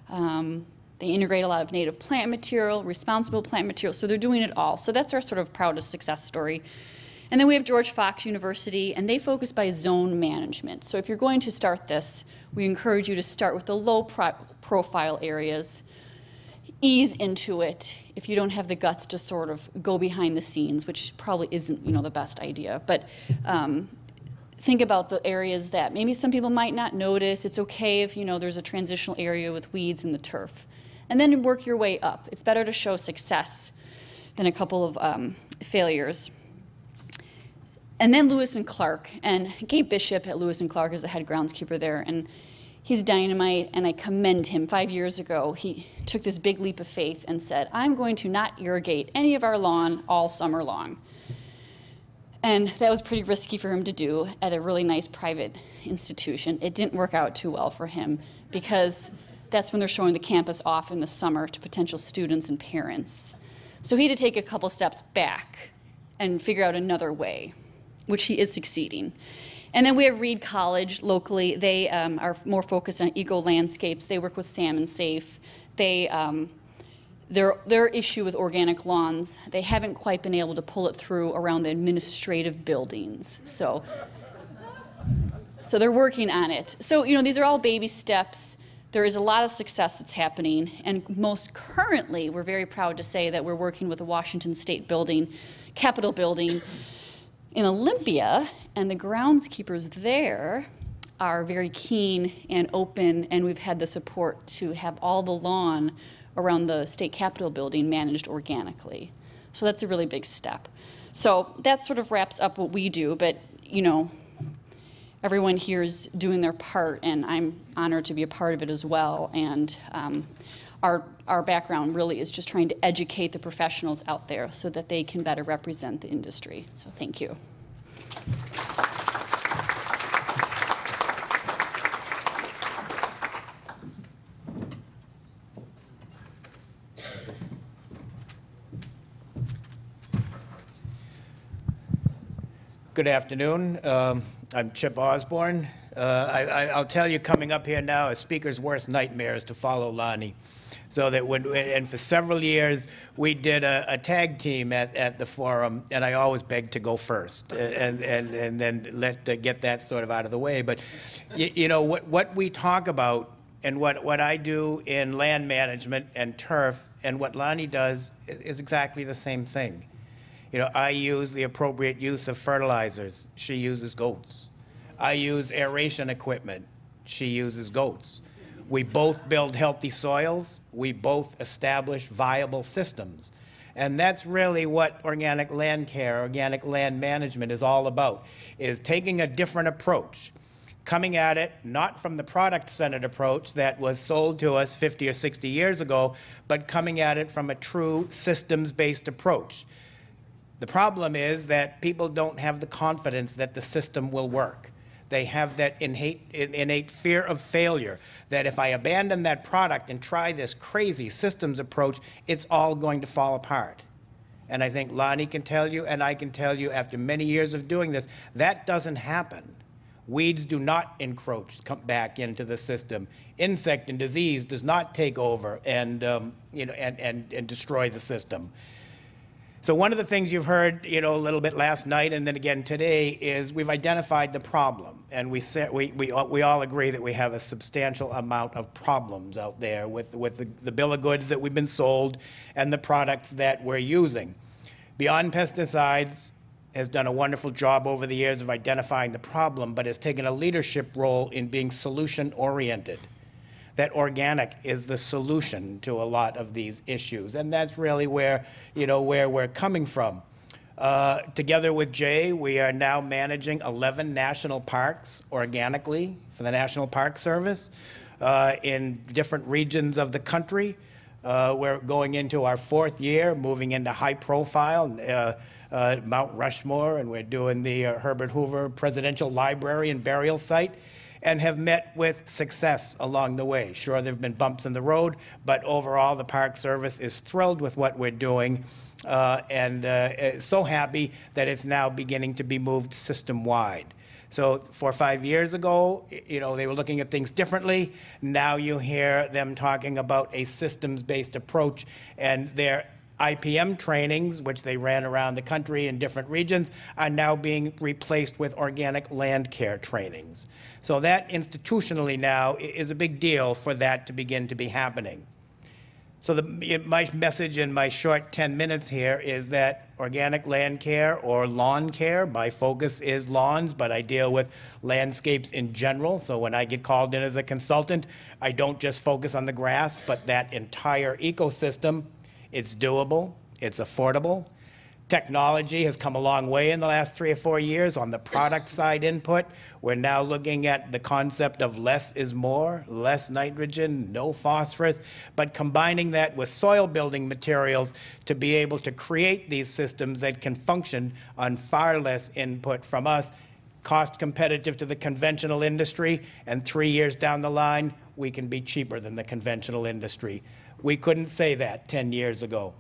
They integrate a lot of native plant material, responsible plant material, so they're doing it all. So that's our sort of proudest success story. And then we have George Fox University, and they focus by zone management. So if you're going to start this, we encourage you to start with the low profile areas, ease into it if you don't have the guts to sort of go behind the scenes, which probably isn't, the best idea. But think about the areas that maybe some people might not notice. It's okay if, there's a transitional area with weeds in the turf. And then work your way up. It's better to show success than a couple of failures. And then Lewis and Clark, and Gabe Bishop at Lewis and Clark is the head groundskeeper there, and he's dynamite, and I commend him. 5 years ago, he took this big leap of faith and said, I'm going to not irrigate any of our lawn all summer long. And that was pretty risky for him to do at a really nice private institution. It didn't work out too well for him because that's when they're showing the campus off in the summer to potential students and parents. So he had to take a couple steps back and figure out another way, which he is succeeding. And then we have Reed College locally. They are more focused on eco-landscapes. They work with Salmon Safe. Their issue with organic lawns, they haven't quite been able to pull it through around the administrative buildings. So they're working on it. So, these are all baby steps. There is a lot of success that's happening. And most currently, we're very proud to say that we're working with the Washington State building, Capitol building in Olympia, and the groundskeepers there are very keen and open, and we've had the support to have all the lawn around the state capitol building managed organically. So that's a really big step. So that sort of wraps up what we do, but everyone here is doing their part, and I'm honored to be a part of it as well. And our background really is just trying to educate the professionals out there so that they can better represent the industry. So thank you. Good afternoon. I'm Chip Osborne. I'll tell you, coming up here now, a speaker's worst nightmare is to follow Lonnie. So that and for several years, we did a tag team at the forum, and I always begged to go first, and then get that sort of out of the way. But what we talk about and what I do in land management and turf and what Lonnie does is exactly the same thing. I use the appropriate use of fertilizers. She uses goats. I use aeration equipment. She uses goats. We both build healthy soils. We both establish viable systems. And that's really what organic land care, organic land management is all about, is taking a different approach, coming at it not from the product-centered approach that was sold to us 50 or 60 years ago, but coming at it from a true systems-based approach. The problem is that people don't have the confidence that the system will work. They have that innate fear of failure, that if I abandon that product and try this crazy systems approach, it's all going to fall apart. And I think Lonnie can tell you, and I can tell you after many years of doing this, that doesn't happen. Weeds do not encroach, come back into the system. Insect and disease does not take over and destroy the system. So one of the things you've heard, a little bit last night and then again today is we've identified the problem, and we all agree that we have a substantial amount of problems out there with the bill of goods that we've been sold and the products that we're using. Beyond Pesticides has done a wonderful job over the years of identifying the problem, but has taken a leadership role in being solution-oriented. That organic is the solution to a lot of these issues, and that's really where we're coming from. Together with Jay, we are now managing 11 national parks organically for the National Park Service in different regions of the country. We're going into our 4th year, moving into high profile, Mount Rushmore, and we're doing the Herbert Hoover Presidential Library and Burial Site, and have met with success along the way. Sure, there have been bumps in the road, but overall the Park Service is thrilled with what we're doing and so happy that it's now beginning to be moved system-wide. So 4 or 5 years ago, they were looking at things differently. Now you hear them talking about a systems-based approach, and their IPM trainings, which they ran around the country in different regions, are now being replaced with organic land care trainings. So that institutionally now is a big deal for that to begin to be happening. So my message in my short 10 minutes here is that organic land care or lawn care, my focus is lawns, but I deal with landscapes in general. So when I get called in as a consultant, I don't just focus on the grass, but that entire ecosystem. It's doable, it's affordable. Technology has come a long way in the last 3 or 4 years on the product side input. We're now looking at the concept of less is more, less nitrogen, no phosphorus, but combining that with soil building materials to be able to create these systems that can function on far less input from us, cost competitive to the conventional industry, and 3 years down the line, we can be cheaper than the conventional industry. We couldn't say that 10 years ago.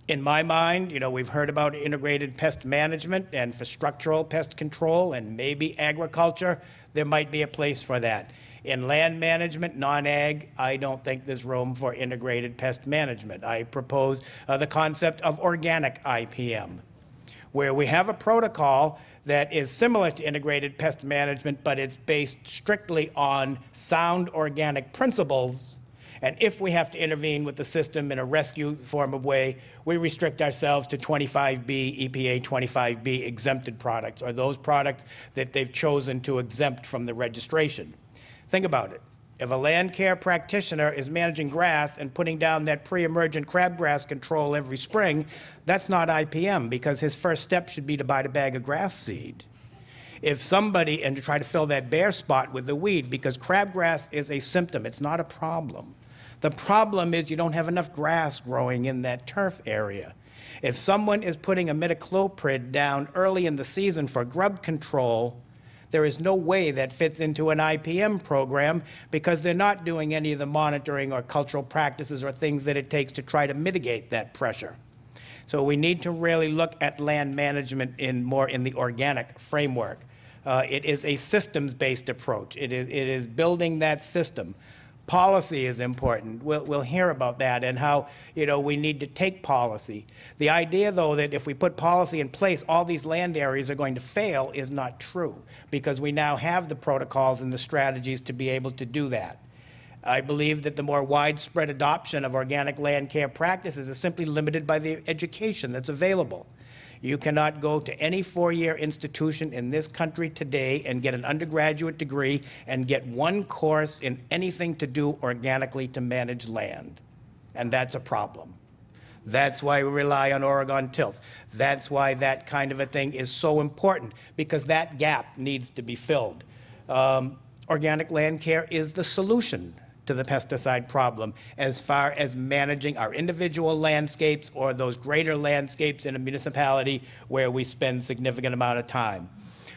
In my mind, we've heard about integrated pest management and for structural pest control and maybe agriculture. There might be a place for that. In land management, non-ag, I don't think there's room for integrated pest management. I propose the concept of organic IPM, where we have a protocol that is similar to integrated pest management, but it's based strictly on sound organic principles. And if we have to intervene with the system in a rescue form of way, we restrict ourselves to 25B, EPA 25B exempted products, or those products that they've chosen to exempt from the registration. Think about it. If a land care practitioner is managing grass and putting down that pre-emergent crabgrass control every spring, that's not IPM, because his first step should be to buy a bag of grass seed. If somebody, and to try to fill that bare spot with the weed, because crabgrass is a symptom, it's not a problem. The problem is you don't have enough grass growing in that turf area. If someone is putting imidacloprid down early in the season for grub control, there is no way that fits into an IPM program because they're not doing any of the monitoring or cultural practices or things that it takes to try to mitigate that pressure. So we need to really look at land management more in the organic framework. It is a systems-based approach. It is building that system. Policy is important. We'll hear about that and how we need to take policy. The idea, though, that if we put policy in place, all these land areas are going to fail is not true, because we now have the protocols and the strategies to be able to do that. I believe that the more widespread adoption of organic land care practices is simply limited by the education that's available. You cannot go to any 4-year institution in this country today and get an undergraduate degree and get one course in anything to do organically to manage land. And that's a problem. That's why we rely on Oregon Tilth. That's why that kind of a thing is so important, because that gap needs to be filled. Organic land care is the solution to the pesticide problem as far as managing our individual landscapes or those greater landscapes in a municipality where we spend significant amount of time.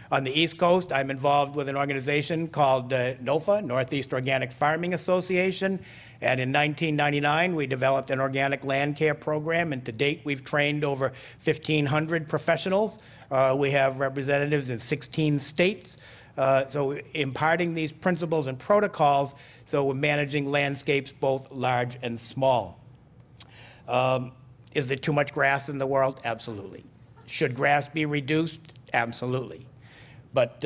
On the East Coast, I'm involved with an organization called NOFA, Northeast Organic Farming Association, and in 1999 we developed an organic land care program, and to date we've trained over 1,500 professionals. We have representatives in 16 states. So imparting these principles and protocols, so we're managing landscapes both large and small. Is there too much grass in the world? Absolutely. Should grass be reduced? Absolutely. But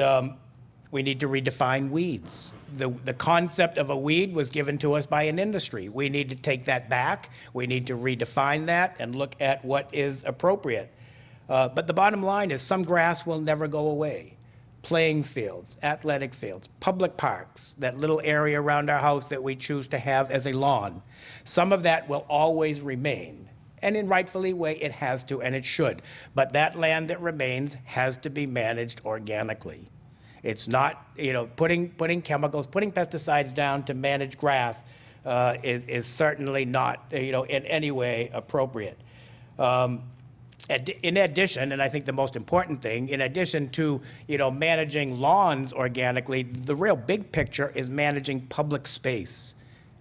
we need to redefine weeds. The concept of a weed was given to us by an industry. We need to take that back. We need to redefine that and look at what is appropriate. But the bottom line is some grass will never go away. Playing fields, athletic fields, public parks, that little area around our house that we choose to have as a lawn. Some of that will always remain. And in rightfully way, it has to and it should. But that land that remains has to be managed organically. It's not, you know, putting chemicals, putting pesticides down to manage grass is certainly not, you know, in any way appropriate. In addition, and I think the most important thing, in addition to, you know, managing lawns organically, the real big picture is managing public space.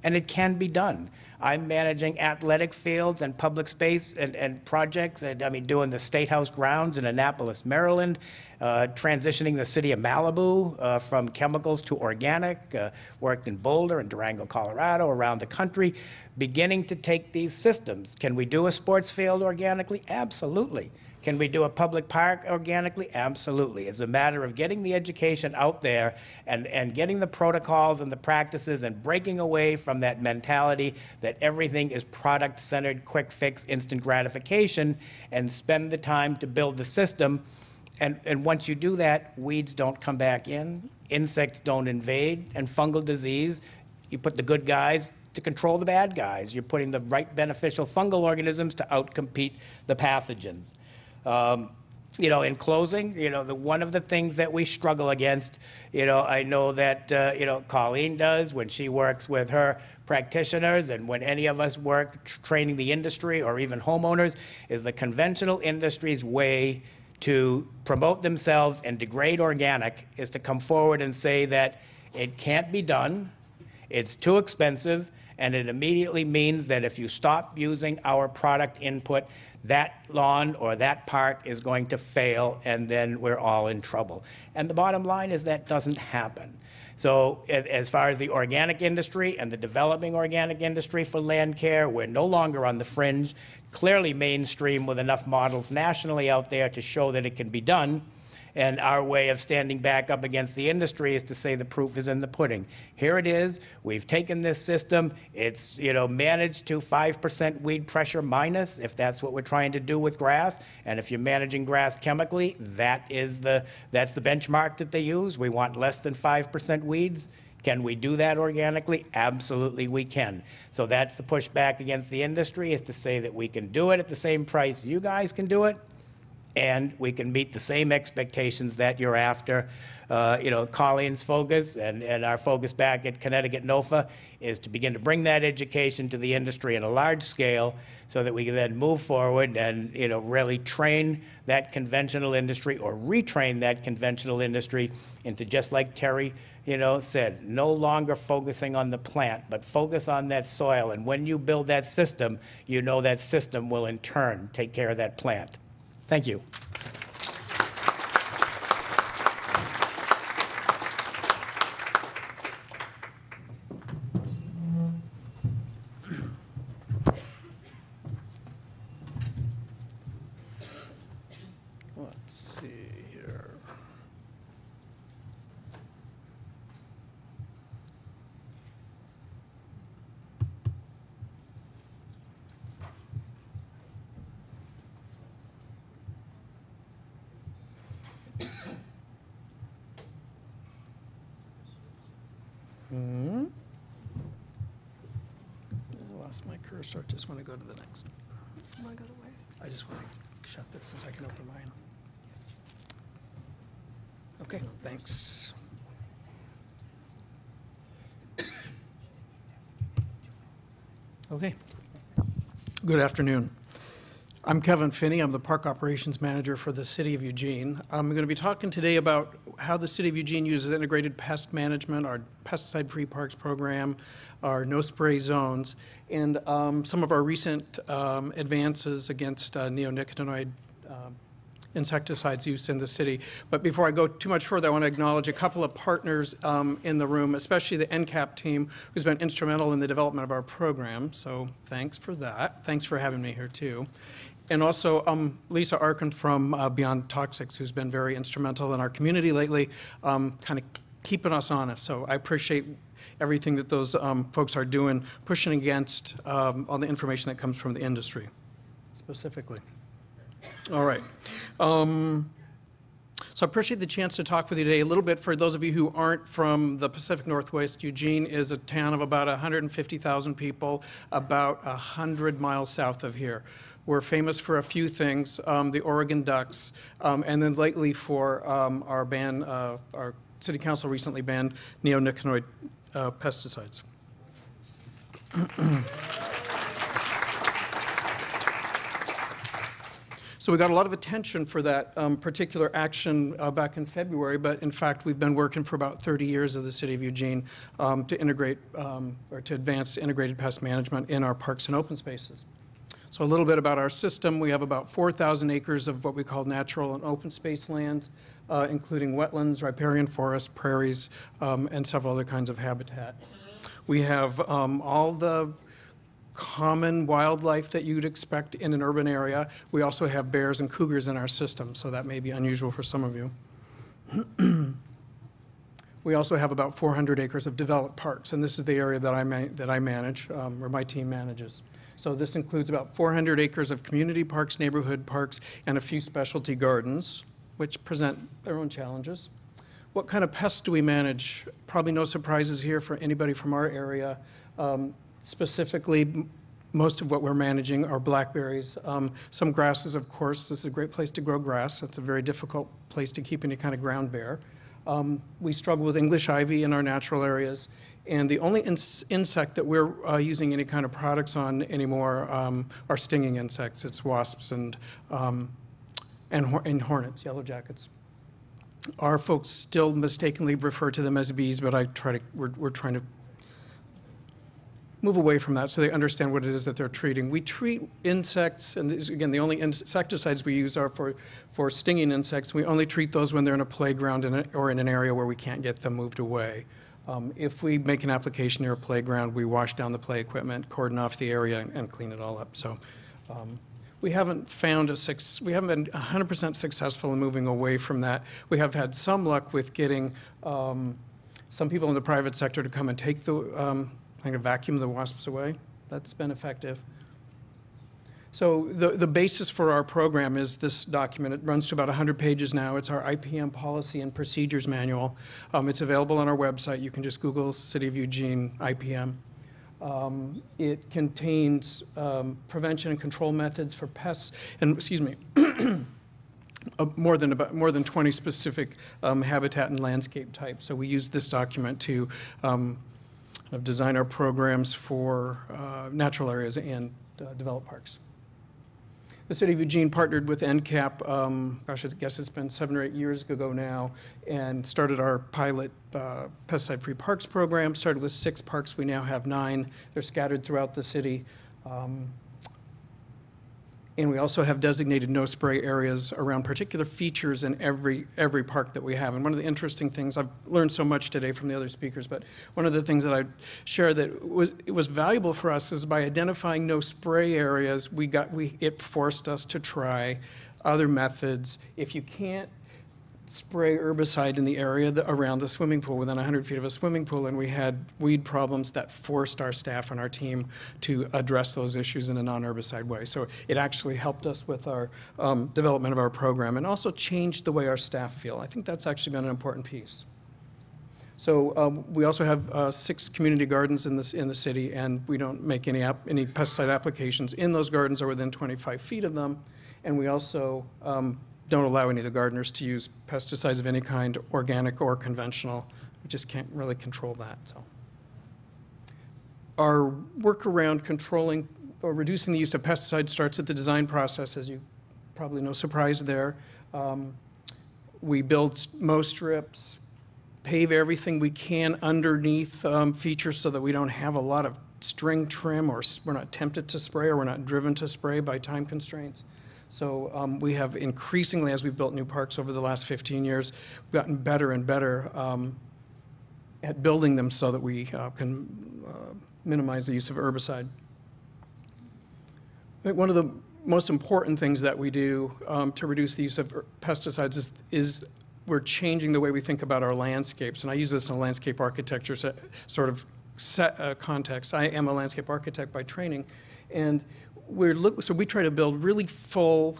And it can be done. I'm managing athletic fields and public space and projects, and I mean, doing the State House grounds in Annapolis, Maryland, transitioning the city of Malibu from chemicals to organic, worked in Boulder and Durango, Colorado, around the country, beginning to take these systems. Can we do a sports field organically? Absolutely. Can we do a public park organically? Absolutely. It's a matter of getting the education out there and getting the protocols and the practices and breaking away from that mentality that everything is product-centered, quick fix, instant gratification, and spend the time to build the system. And once you do that, weeds don't come back in, insects don't invade, and fungal disease, you put the good guys to control the bad guys. You're putting the right beneficial fungal organisms to outcompete the pathogens. You know, in closing, you know, one of the things that we struggle against, you know, I know that, you know, Colleen does when she works with her practitioners and when any of us work training the industry or even homeowners, is the conventional industry's way to promote themselves and degrade organic is to come forward and say that it can't be done, it's too expensive, and it immediately means that if you stop using our product input, that lawn or that park is going to fail, and then we're all in trouble. And the bottom line is that doesn't happen. So as far as the organic industry and the developing organic industry for land care, we're no longer on the fringe, clearly mainstream with enough models nationally out there to show that it can be done. And our way of standing back up against the industry is to say the proof is in the pudding. Here it is. We've taken this system. It's, you know, managed to 5% weed pressure minus, if that's what we're trying to do with grass. And if you're managing grass chemically, that's the benchmark that they use. We want less than 5% weeds. Can we do that organically? Absolutely we can. So that's the pushback against the industry, is to say that we can do it at the same price you guys can do it, and we can meet the same expectations that you're after. You know, Colleen's focus and our focus back at Connecticut NOFA is to begin to bring that education to the industry on a large scale so that we can then move forward and, you know, really train that conventional industry or retrain that conventional industry into, just like Terry, you know, said, no longer focusing on the plant, but focus on that soil. And when you build that system, you know that system will in turn take care of that plant. Thank you. Let's see here. I lost my cursor. I just want to go to the next one. You want to go to where? I just want to shut this so I can open mine. Okay, thanks. Okay. Good afternoon. I'm Kevin Finney. I'm the Park Operations Manager for the City of Eugene. I'm going to be talking today about how the City of Eugene uses integrated pest management, our pesticide-free parks program, our no-spray zones, and some of our recent advances against neonicotinoid insecticides use in the city. But before I go too much further, I want to acknowledge a couple of partners in the room, especially the NCAP team, who's been instrumental in the development of our program. So thanks for that. Thanks for having me here, too. And also Lisa Arkin from Beyond Toxics, who's been very instrumental in our community lately, kind of keeping us honest. So I appreciate everything that those folks are doing, pushing against all the information that comes from the industry, specifically. All right. So I appreciate the chance to talk with you today. A little bit for those of you who aren't from the Pacific Northwest, Eugene is a town of about 150,000 people, about 100 miles south of here. We're famous for a few things, the Oregon Ducks, and then lately for our ban, our City Council recently banned neonicotinoid pesticides. So we got a lot of attention for that particular action back in February, but in fact we've been working for about 30 years of the City of Eugene to integrate or to advance integrated pest management in our parks and open spaces. So a little bit about our system. We have about 4,000 acres of what we call natural and open space land, including wetlands, riparian forests, prairies, and several other kinds of habitat. We have all the common wildlife that you'd expect in an urban area. We also have bears and cougars in our system, so that may be unusual for some of you. We also have about 400 acres of developed parks, and this is the area that I manage, or my team manages. So this includes about 400 acres of community parks, neighborhood parks, and a few specialty gardens, which present their own challenges. What kind of pests do we manage? Probably no surprises here for anybody from our area. Specifically, most of what we're managing are blackberries. Some grasses, of course. This is a great place to grow grass. It's a very difficult place to keep any kind of ground bare. We struggle with English ivy in our natural areas. And the only insect that we're using any kind of products on anymore are stinging insects. It's wasps and hornets, yellow jackets. Our folks still mistakenly refer to them as bees, but we're trying to move away from that so they understand what it is that they're treating. We treat insects, and again, the only insecticides we use are for stinging insects. We only treat those when they're in a playground or in an area where we can't get them moved away. If we make an application near a playground, we wash down the play equipment, cordon off the area, and clean it all up. So we haven't been 100% successful in moving away from that. We have had some luck with getting some people in the private sector to come and take the kind of vacuum the wasps away. That's been effective. So the basis for our program is this document. It runs to about 100 pages now. It's our IPM Policy and Procedures Manual. It's available on our website. You can just Google City of Eugene IPM. It contains prevention and control methods for pests, and excuse me, more than 20 specific habitat and landscape types. So we use this document to design our programs for natural areas and developed parks. The City of Eugene partnered with NCAP, gosh, I guess it's been 7 or 8 years ago now, and started our pilot pesticide-free parks program. Started with 6 parks, we now have 9. They're scattered throughout the city. And we also have designated no-spray areas around particular features in every park that we have. And one of the interesting things, I've learned so much today from the other speakers, but one of the things that I'd share that was valuable for us is by identifying no-spray areas, it forced us to try other methods. If you can't spray herbicide in the area around the swimming pool, within 100 feet of a swimming pool, and we had weed problems that forced our staff and our team to address those issues in a non-herbicide way. So it actually helped us with our development of our program and also changed the way our staff feel. I think that's actually been an important piece. So we also have 6 community gardens in the city, and we don't make any pesticide applications in those gardens or within 25 feet of them. And we also don't allow any of the gardeners to use pesticides of any kind, organic or conventional. We just can't really control that. So our work around controlling or reducing the use of pesticides starts at the design process, as you probably no surprise there. We build mow strips, pave everything we can underneath features so that we don't have a lot of string trim, or we're not tempted to spray, or we're not driven to spray by time constraints. So we have increasingly, as we've built new parks over the last 15 years, we've gotten better and better at building them so that we can minimize the use of herbicide. I think one of the most important things that we do to reduce the use of pesticides is we're changing the way we think about our landscapes. And I use this in a landscape architecture sort of context. I am a landscape architect by training. And so we try to build really full,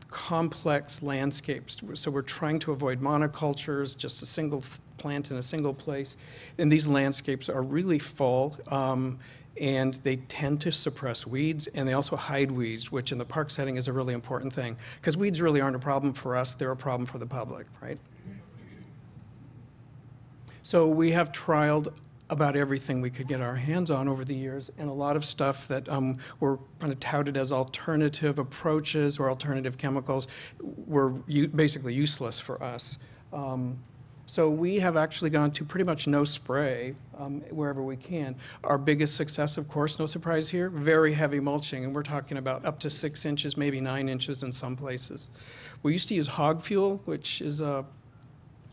complex landscapes. So we're trying to avoid monocultures, just a single plant in a single place. And these landscapes are really full, and they tend to suppress weeds, and they also hide weeds, which in the park setting is a really important thing. Because weeds really aren't a problem for us, they're a problem for the public, right? So we have trialed about everything we could get our hands on over the years, and a lot of stuff that were kind of touted as alternative approaches or alternative chemicals were basically useless for us. So we have actually gone to pretty much no spray wherever we can. Our biggest success, of course, no surprise here, very heavy mulching, and we're talking about up to 6 inches, maybe 9 inches in some places. We used to use hog fuel, which is,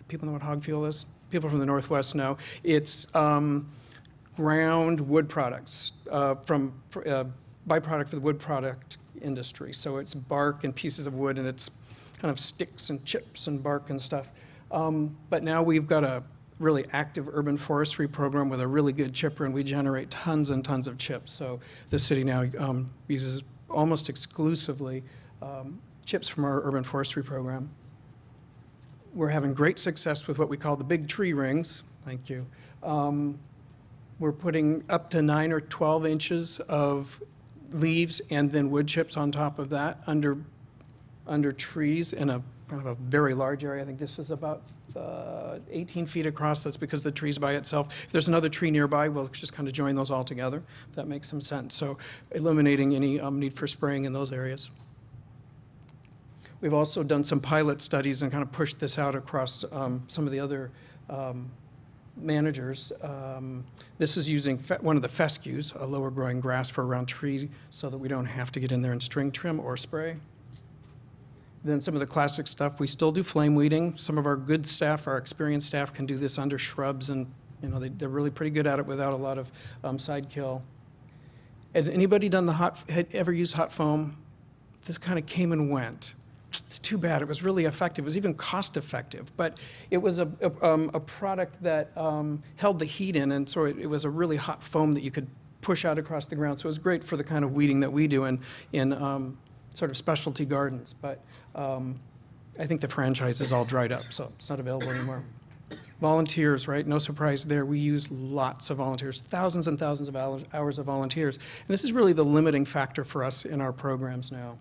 people know what hog fuel is? People from the Northwest know. It's ground wood products from byproduct for the wood product industry. So it's bark and pieces of wood, and it's kind of sticks and chips and bark and stuff. But now we've got a really active urban forestry program with a really good chipper, and we generate tons and tons of chips. So the city now uses almost exclusively chips from our urban forestry program. We're having great success with what we call the big tree rings. Thank you. We're putting up to 9 or 12 inches of leaves and then wood chips on top of that under trees in a kind of a very large area. I think this is about 18 feet across. That's because the tree's by itself. If there's another tree nearby, we'll just kind of join those all together. That makes some sense. So eliminating any need for spraying in those areas. We've also done some pilot studies and kind of pushed this out across some of the other managers. This is using one of the fescues, a lower growing grass for around trees, so that we don't have to get in there and string trim or spray. Then some of the classic stuff, we still do flame weeding. Some of our good staff, our experienced staff, can do this under shrubs, and they're really pretty good at it without a lot of side kill. Has anybody done ever used hot foam? This kind of came and went. It's too bad. It was really effective. It was even cost effective, but it was a product that held the heat in, and so it was a really hot foam that you could push out across the ground. So it was great for the kind of weeding that we do in sort of specialty gardens. But I think the franchise is all dried up, so it's not available anymore. Volunteers, right? No surprise there. We use lots of volunteers, thousands and thousands of hours of volunteers. And this is really the limiting factor for us in our programs now.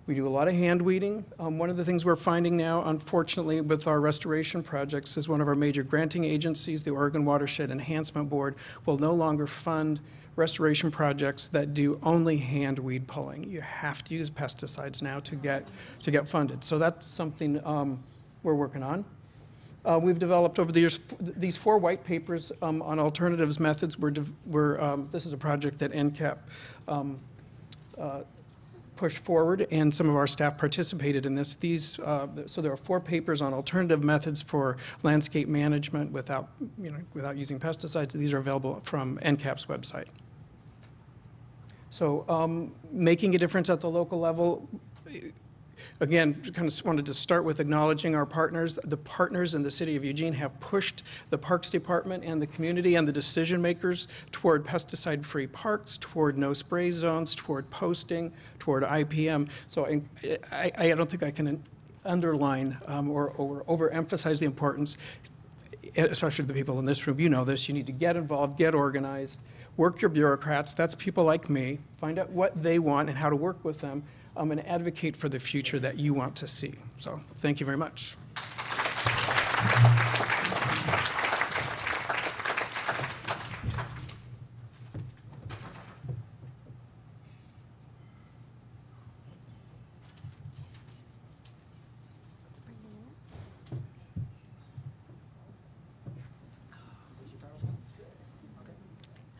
We do a lot of hand weeding. One of the things we're finding now, unfortunately, with our restoration projects is one of our major granting agencies, the Oregon Watershed Enhancement Board, will no longer fund restoration projects that do only hand weed pulling. You have to use pesticides now to get funded. So that's something we're working on. We've developed over the years these 4 white papers on alternatives methods. This is a project that NCAP pushed forward, and some of our staff participated in this. So there are 4 papers on alternative methods for landscape management without using pesticides. These are available from NCAP's website. So making a difference at the local level. Again, kind of wanted to start with acknowledging our partners. The partners in the city of Eugene have pushed the Parks Department and the community and the decision makers toward pesticide-free parks, toward no spray zones, toward posting, toward IPM. So I don't think I can underline or overemphasize the importance, especially the people in this room. You know this. You need to get involved, get organized, work your bureaucrats. That's people like me. Find out what they want and how to work with them. And advocate for the future that you want to see. So thank you very much.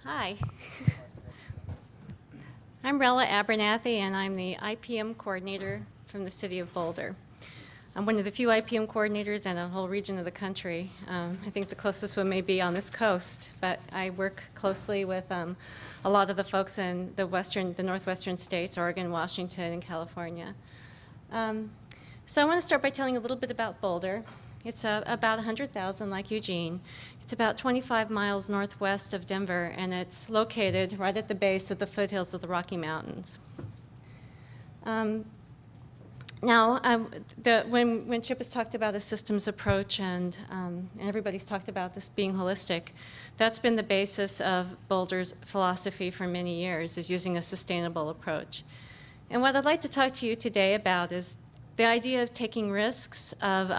Hi. I'm Rella Abernathy, and I'm the IPM coordinator from the city of Boulder. I'm one of the few IPM coordinators in a whole region of the country. I think the closest one may be on this coast, but I work closely with a lot of the folks in the northwestern states, Oregon, Washington, and California. So I want to start by telling a little bit about Boulder. It's about 100,000 like Eugene. It's about 25 miles northwest of Denver, and it's located right at the base of the foothills of the Rocky Mountains. When Chip has talked about a systems approach and everybody's talked about this being holistic, that's been the basis of Boulder's philosophy for many years, is using a sustainable approach. And what I'd like to talk to you today about is the idea of taking risks, of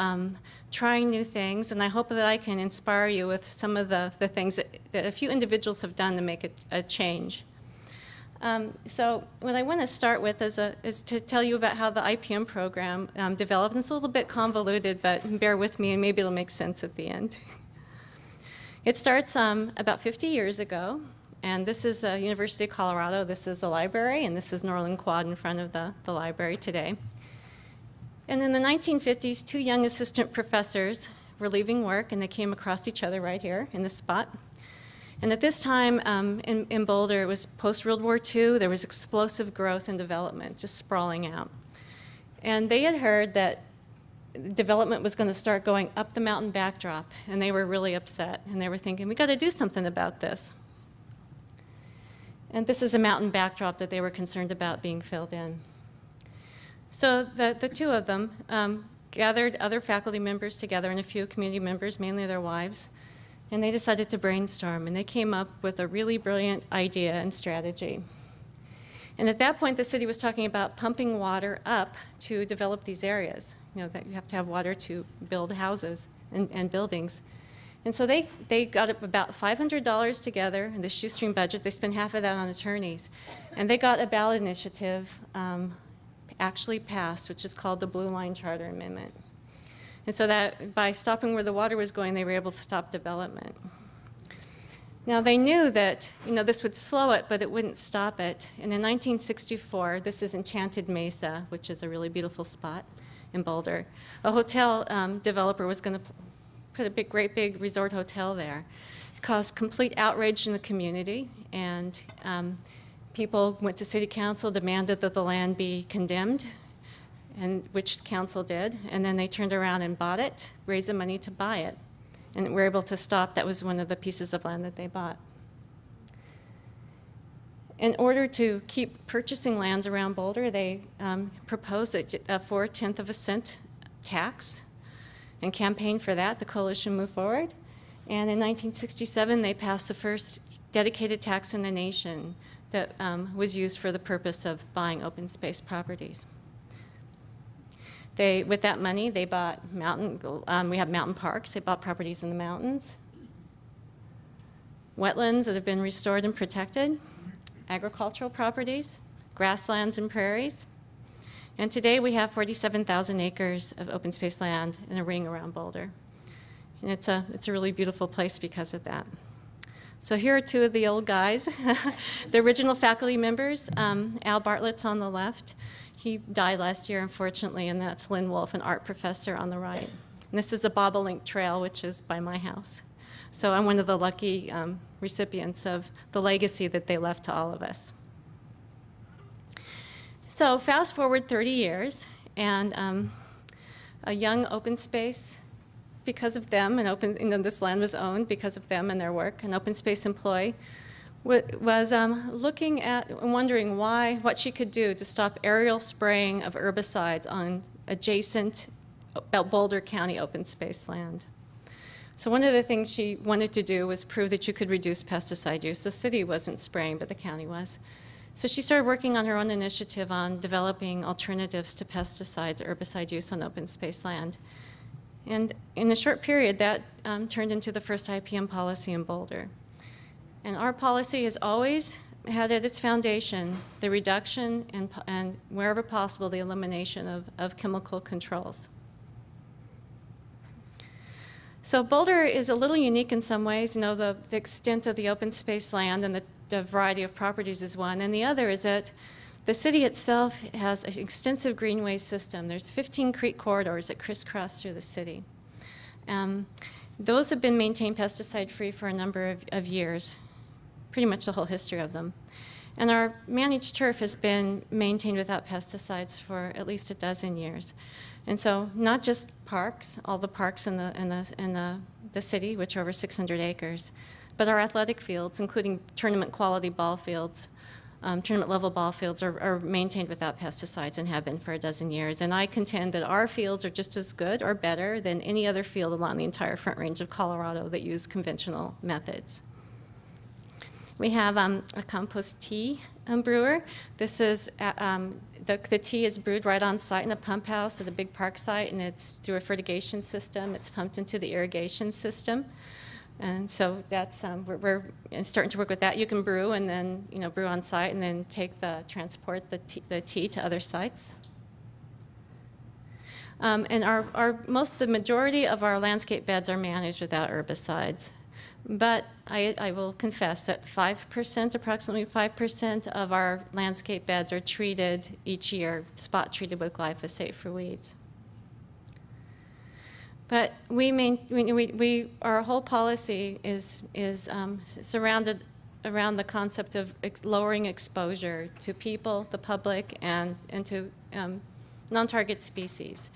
trying new things, and I hope that I can inspire you with some of the things that a few individuals have done to make a change. So what I want to start with is to tell you about how the IPM program developed. And it's a little bit convoluted, but bear with me and maybe it'll make sense at the end. It starts about 50 years ago, and this is the University of Colorado. This is the library, and this is Norland Quad in front of the library today. And in the 1950s, two young assistant professors were leaving work, and they came across each other right here in this spot. And at this time in Boulder, it was post-World War II. There was explosive growth and development, just sprawling out. And they had heard that development was going to start going up the mountain backdrop, and they were really upset. And they were thinking, we got to do something about this. And this is a mountain backdrop that they were concerned about being filled in. So the two of them gathered other faculty members together and a few community members, mainly their wives, and they decided to brainstorm, and they came up with a really brilliant idea and strategy. And at that point, the city was talking about pumping water up to develop these areas. You know, that you have to have water to build houses and buildings. And so they got up about $500 together in the shoestring budget. They spent half of that on attorneys. And they got a ballot initiative actually passed, which is called the Blue Line Charter Amendment. And so that by stopping where the water was going, they were able to stop development. Now they knew that this would slow it, but it wouldn't stop it. And in 1964, this is Enchanted Mesa, which is a really beautiful spot in Boulder. A hotel developer was going to put a great big resort hotel there. It caused complete outrage in the community, and people went to city council, demanded that the land be condemned, and which council did, and then they turned around and bought it, raised the money to buy it, and were able to stop. That was one of the pieces of land that they bought. In order to keep purchasing lands around Boulder, they proposed a 4/10 of a cent tax and campaigned for that. The coalition moved forward, and in 1967, they passed the first dedicated tax in the nation that was used for the purpose of buying open space properties. With that money, they bought we have mountain parks. They bought properties in the mountains, wetlands that have been restored and protected, agricultural properties, grasslands and prairies. And today we have 47,000 acres of open space land in a ring around Boulder. And it's a really beautiful place because of that. So here are two of the old guys, the original faculty members. Al Bartlett's on the left. He died last year, unfortunately, and that's Lynn Wolf, an art professor, on the right. And this is the Bobolink Trail, which is by my house. So I'm one of the lucky recipients of the legacy that they left to all of us. So fast forward 30 years, and a young open space, because of them, this land was owned because of them and their work, an open space employee was looking at and wondering what she could do to stop aerial spraying of herbicides on adjacent Boulder County open space land. So one of the things she wanted to do was prove that you could reduce pesticide use. The city wasn't spraying, but the county was. So she started working on her own initiative on developing alternatives to pesticides, herbicide use on open space land. And in a short period, that turned into the first IPM policy in Boulder. And our policy has always had at its foundation the reduction and wherever possible, the elimination of chemical controls. So Boulder is a little unique in some ways. The extent of the open space land and variety of properties is one. And the other is that the city itself has an extensive greenway system. There's 15 creek corridors that crisscross through the city. Those have been maintained pesticide-free for a number of years, pretty much the whole history of them. And our managed turf has been maintained without pesticides for at least a dozen years. And so not just parks, all the parks in the city, which are over 600 acres, but our athletic fields, including tournament quality ball fields, tournament level ball fields are maintained without pesticides and have been for a dozen years. And I contend that our fields are just as good or better than any other field along the entire Front Range of Colorado that use conventional methods. We have a compost tea brewer. This is, the tea is brewed right on site in a pump house at a big park site, and it's through a fertigation system. It's pumped into the irrigation system. And so that's, we're starting to work with that. You can brew and then, brew on site and then transport the tea to other sites. And the majority of our landscape beds are managed without herbicides. But I will confess that approximately 5% of our landscape beds are treated each year, spot treated with glyphosate for weeds. But our whole policy is surrounded around the concept of lowering exposure to people, the public, and to non-target species.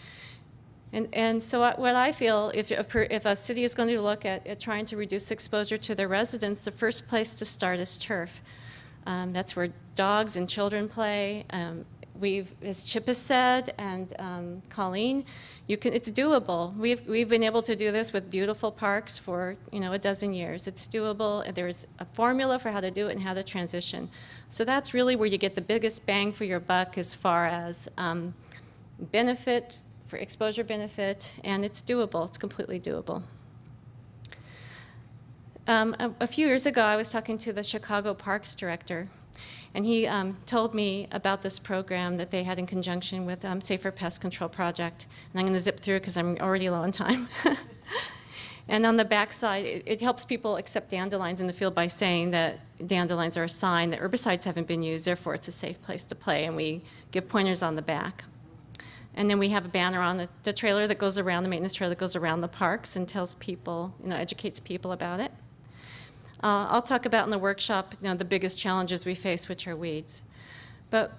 And so what I feel, if a city is going to look at trying to reduce exposure to their residents, the first place to start is turf. That's where dogs and children play. As Chip has said, and Colleen, it's doable. We've been able to do this with beautiful parks for a dozen years. It's doable. There's a formula for how to do it and how to transition. So that's really where you get the biggest bang for your buck as far as benefit, for exposure benefit, and it's doable. It's completely doable. A few years ago, I was talking to the Chicago Parks director, and he told me about this program that they had in conjunction with Safer Pest Control Project. And I'm going to zip through because I'm already low on time. And on the backside, it helps people accept dandelions in the field by saying that dandelions are a sign that herbicides haven't been used, therefore it's a safe place to play, and we give pointers on the back. And then we have a banner on the trailer that goes around, the maintenance trailer that goes around the parks and tells people, educates people about it. I'll talk about in the workshop, the biggest challenges we face, which are weeds. But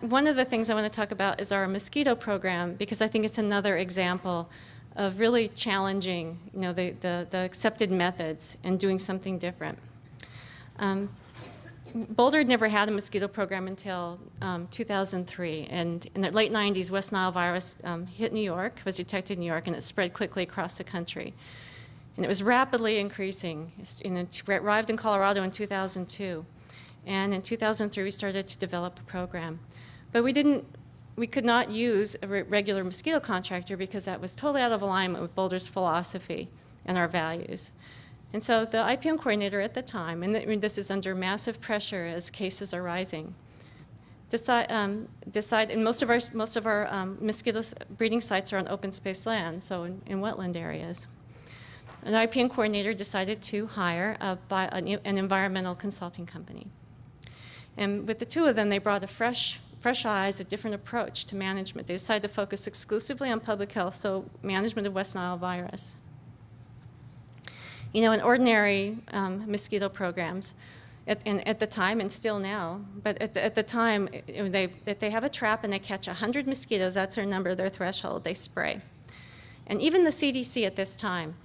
one of the things I want to talk about is our mosquito program, because I think it's another example of really challenging, the accepted methods and doing something different. Boulder had never had a mosquito program until 2003, and in the late 90s, West Nile virus hit New York, was detected in New York, and it spread quickly across the country. And it was rapidly increasing. It arrived in Colorado in 2002, and in 2003, we started to develop a program. But we could not use a regular mosquito contractor because that was totally out of alignment with Boulder's philosophy and our values. And so the IPM coordinator at the time, and this is under massive pressure as cases are rising, and most of our mosquito breeding sites are on open space land, so in wetland areas. An IPM coordinator decided to hire an environmental consulting company. And with the two of them, they brought a fresh eyes, a different approach to management. They decided to focus exclusively on public health, so management of West Nile virus. In ordinary mosquito programs, at the time and still now, but at the time, they have a trap and they catch 100 mosquitoes, that's their number, their threshold, they spray. And even the CDC at this time,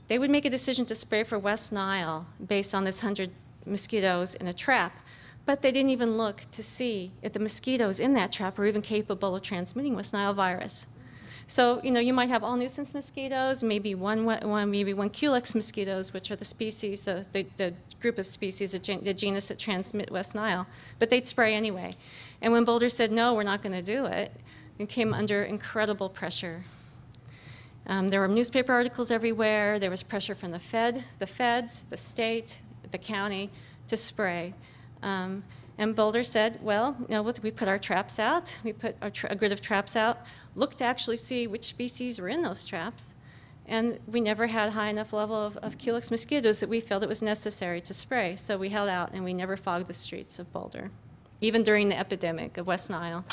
they would make a decision to spray for West Nile based on this 100 mosquitoes in a trap, but they didn't even look to see if the mosquitoes in that trap were even capable of transmitting West Nile virus. So, you might have all nuisance mosquitoes, maybe one Culex mosquitoes, which are the species, the group of species, the genus that transmit West Nile, but they'd spray anyway. And when Boulder said, no, we're not going to do it, it came under incredible pressure. There were newspaper articles everywhere. There was pressure from the feds, the state, the county to spray. And Boulder said, well, we put our traps out. We put a grid of traps out, looked to actually see which species were in those traps, And we never had a high enough level of Culex mosquitoes that we felt it was necessary to spray. So we held out and we never fogged the streets of Boulder, even during the epidemic of West Nile.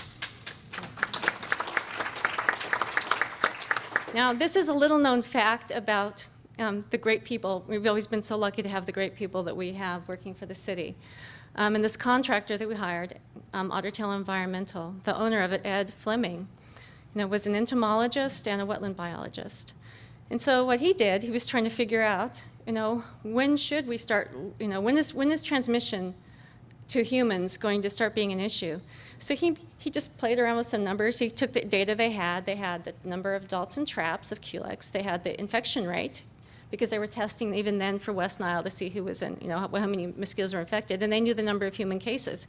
Now, this is a little known fact about the great people. We've always been so lucky to have the great people that we have working for the city. And this contractor that we hired, Otter Tail Environmental, the owner of it, Ed Fleming, was an entomologist and a wetland biologist. And so what he did, he was trying to figure out, when should we start, when is transmission to humans going to start being an issue? So he just played around with some numbers. He took the data they had. They had the number of adults in traps of Culex. They had the infection rate, because they were testing even then for West Nile to see who was in, how many mosquitoes were infected, and they knew the number of human cases.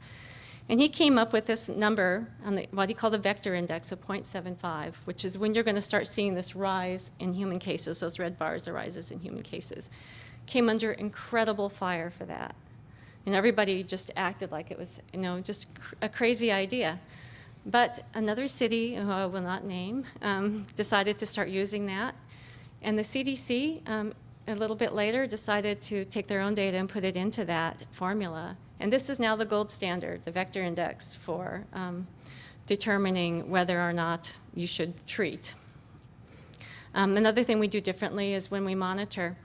And he came up with this number on what he called the vector index of 0.75, which is when you're going to start seeing this rise in human cases, those red bars, the rises in human cases. Came under incredible fire for that. And everybody just acted like it was, just a crazy idea. But another city, who I will not name, decided to start using that. And the CDC, a little bit later, decided to take their own data and put it into that formula. And this is now the gold standard, the vector index, for determining whether or not you should treat. Another thing we do differently is when we monitor,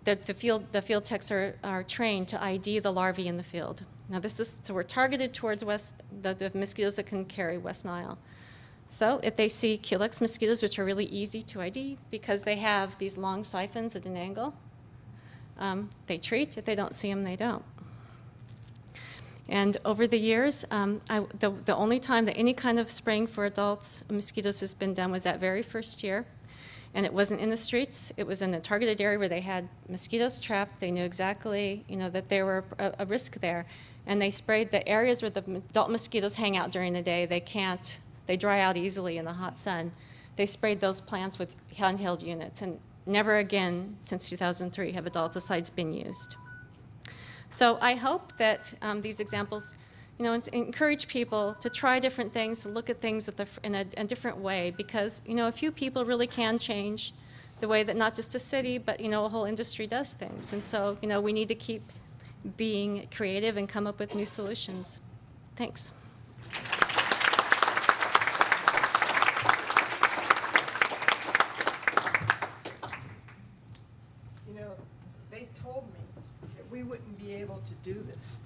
the field techs are trained to ID the larvae in the field. Now so we're targeted towards the mosquitoes that can carry West Nile. So if they see Culex mosquitoes, which are really easy to ID because they have these long siphons at an angle, they treat. If they don't see them, they don't. And over the years, the only time that any kind of spraying for adults mosquitoes has been done was that very first year. And it wasn't in the streets. It was in a targeted area where they had mosquitoes trapped. They knew exactly, that there were a risk there. And they sprayed the areas where the adult mosquitoes hang out during the day. They dry out easily in the hot sun. They sprayed those plants with handheld units. And never again, since 2003, have adulticides been used. So I hope that these examples, encourage people to try different things, to look at things in a different way, because, a few people really can change the way that not just a city, but, a whole industry does things. And so, we need to keep being creative and come up with new solutions. Thanks. They told me that we wouldn't be able to do this.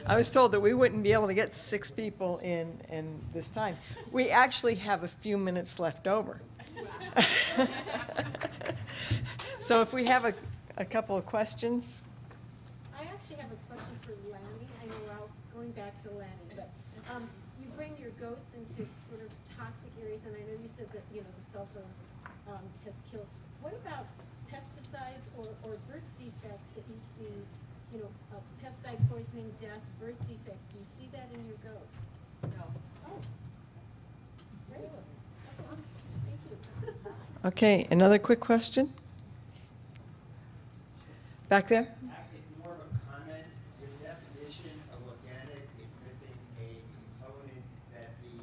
I was told that we wouldn't be able to get 6 people in this time. We actually have a few minutes left over. So if we have a couple of questions. I actually have a question for Lanny. I know we're all going back to Lanny, but you bring your goats into sort of toxic areas, and I know you said that, the sulfur has killed. What about pesticides or birth defects that you see, pesticide poisoning, death, birth defects? Do you see that in your goats? No. Oh, great. Thank you. Okay, another quick question? Back there? Actually, it's more of a comment. The definition of organic is missing a component that the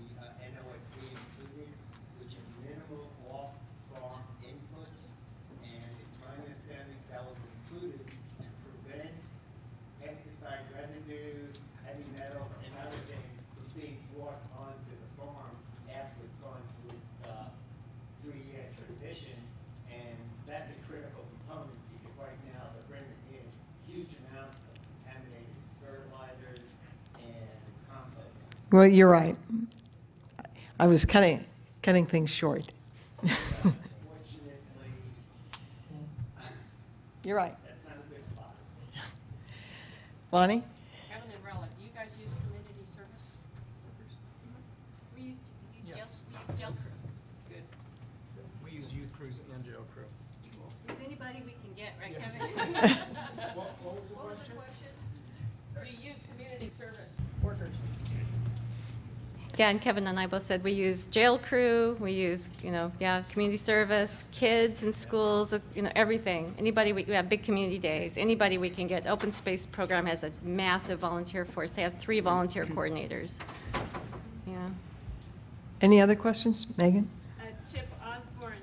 NOSD included, which is minimal off-farm inputs. And it's my understanding that was included to prevent pesticide residues, heavy metal, and other things from being brought onto the farm after it's gone through its 3-year transition. And that's a critical component because right now they're bringing in huge amounts of contaminated fertilizers and compost. Well, you're right. I was cutting things short. Unfortunately, You're right. that's not a good spot. Lonnie? Kevin and Rella, do you guys use community service workers? We use Yes. gel crew. Good. We use youth crews and jail crew. Use anybody we can get, right, Kevin? What was the What was the question? question? We use community service workers. Yeah, and Kevin and I both said we use jail crew, we use, community service, kids in schools, everything. Anybody, we have big community days, anybody we can get. Open Space program has a massive volunteer force. They have 3 volunteer coordinators. Yeah. Any other questions? Megan? Chip Osborne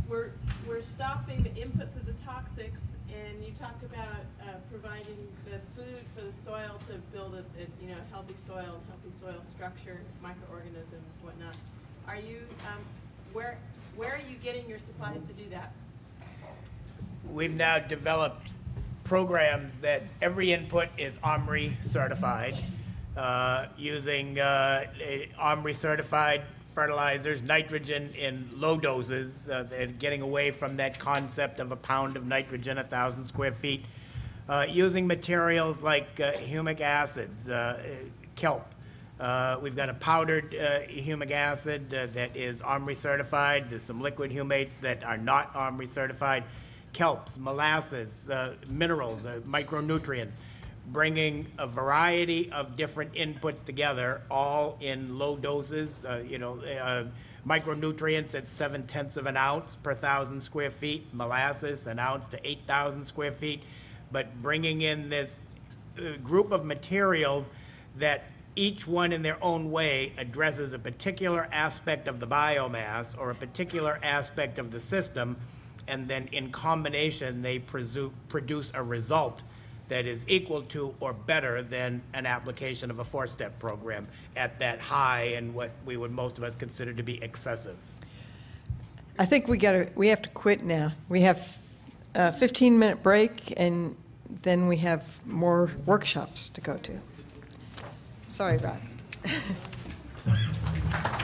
we're stopping the inputs of the toxics, and you talk about providing the food for the soil to build a healthy soil and healthy soil structure, microorganisms, whatnot. Are you where are you getting your supplies to do that? We've now developed programs that every input is OMRI certified, using OMRI certified fertilizers, nitrogen in low doses, and getting away from that concept of a pound of nitrogen, 1,000 square feet, using materials like humic acids, kelp. We've got a powdered humic acid that is OMRI certified. There's some liquid humates that are not OMRI certified. Kelps, molasses, minerals, micronutrients, bringing a variety of different inputs together, all in low doses, micronutrients at 0.7 of an ounce per 1,000 square feet, molasses, an ounce to 8,000 square feet, but bringing in this group of materials that each one in their own way addresses a particular aspect of the biomass or a particular aspect of the system, and then in combination they produce a result that is equal to or better than an application of a 4-step program at that high and what we would most of us consider to be excessive. I think we have to quit now. We have a 15-minute break, and then we have more workshops to go to. Sorry, Rod.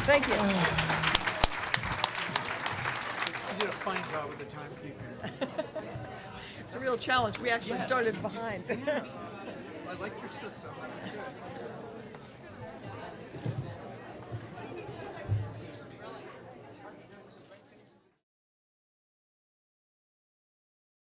Thank you. You did a fine job with the timekeeping. It's a real challenge. We actually started behind. I like your system. That was good.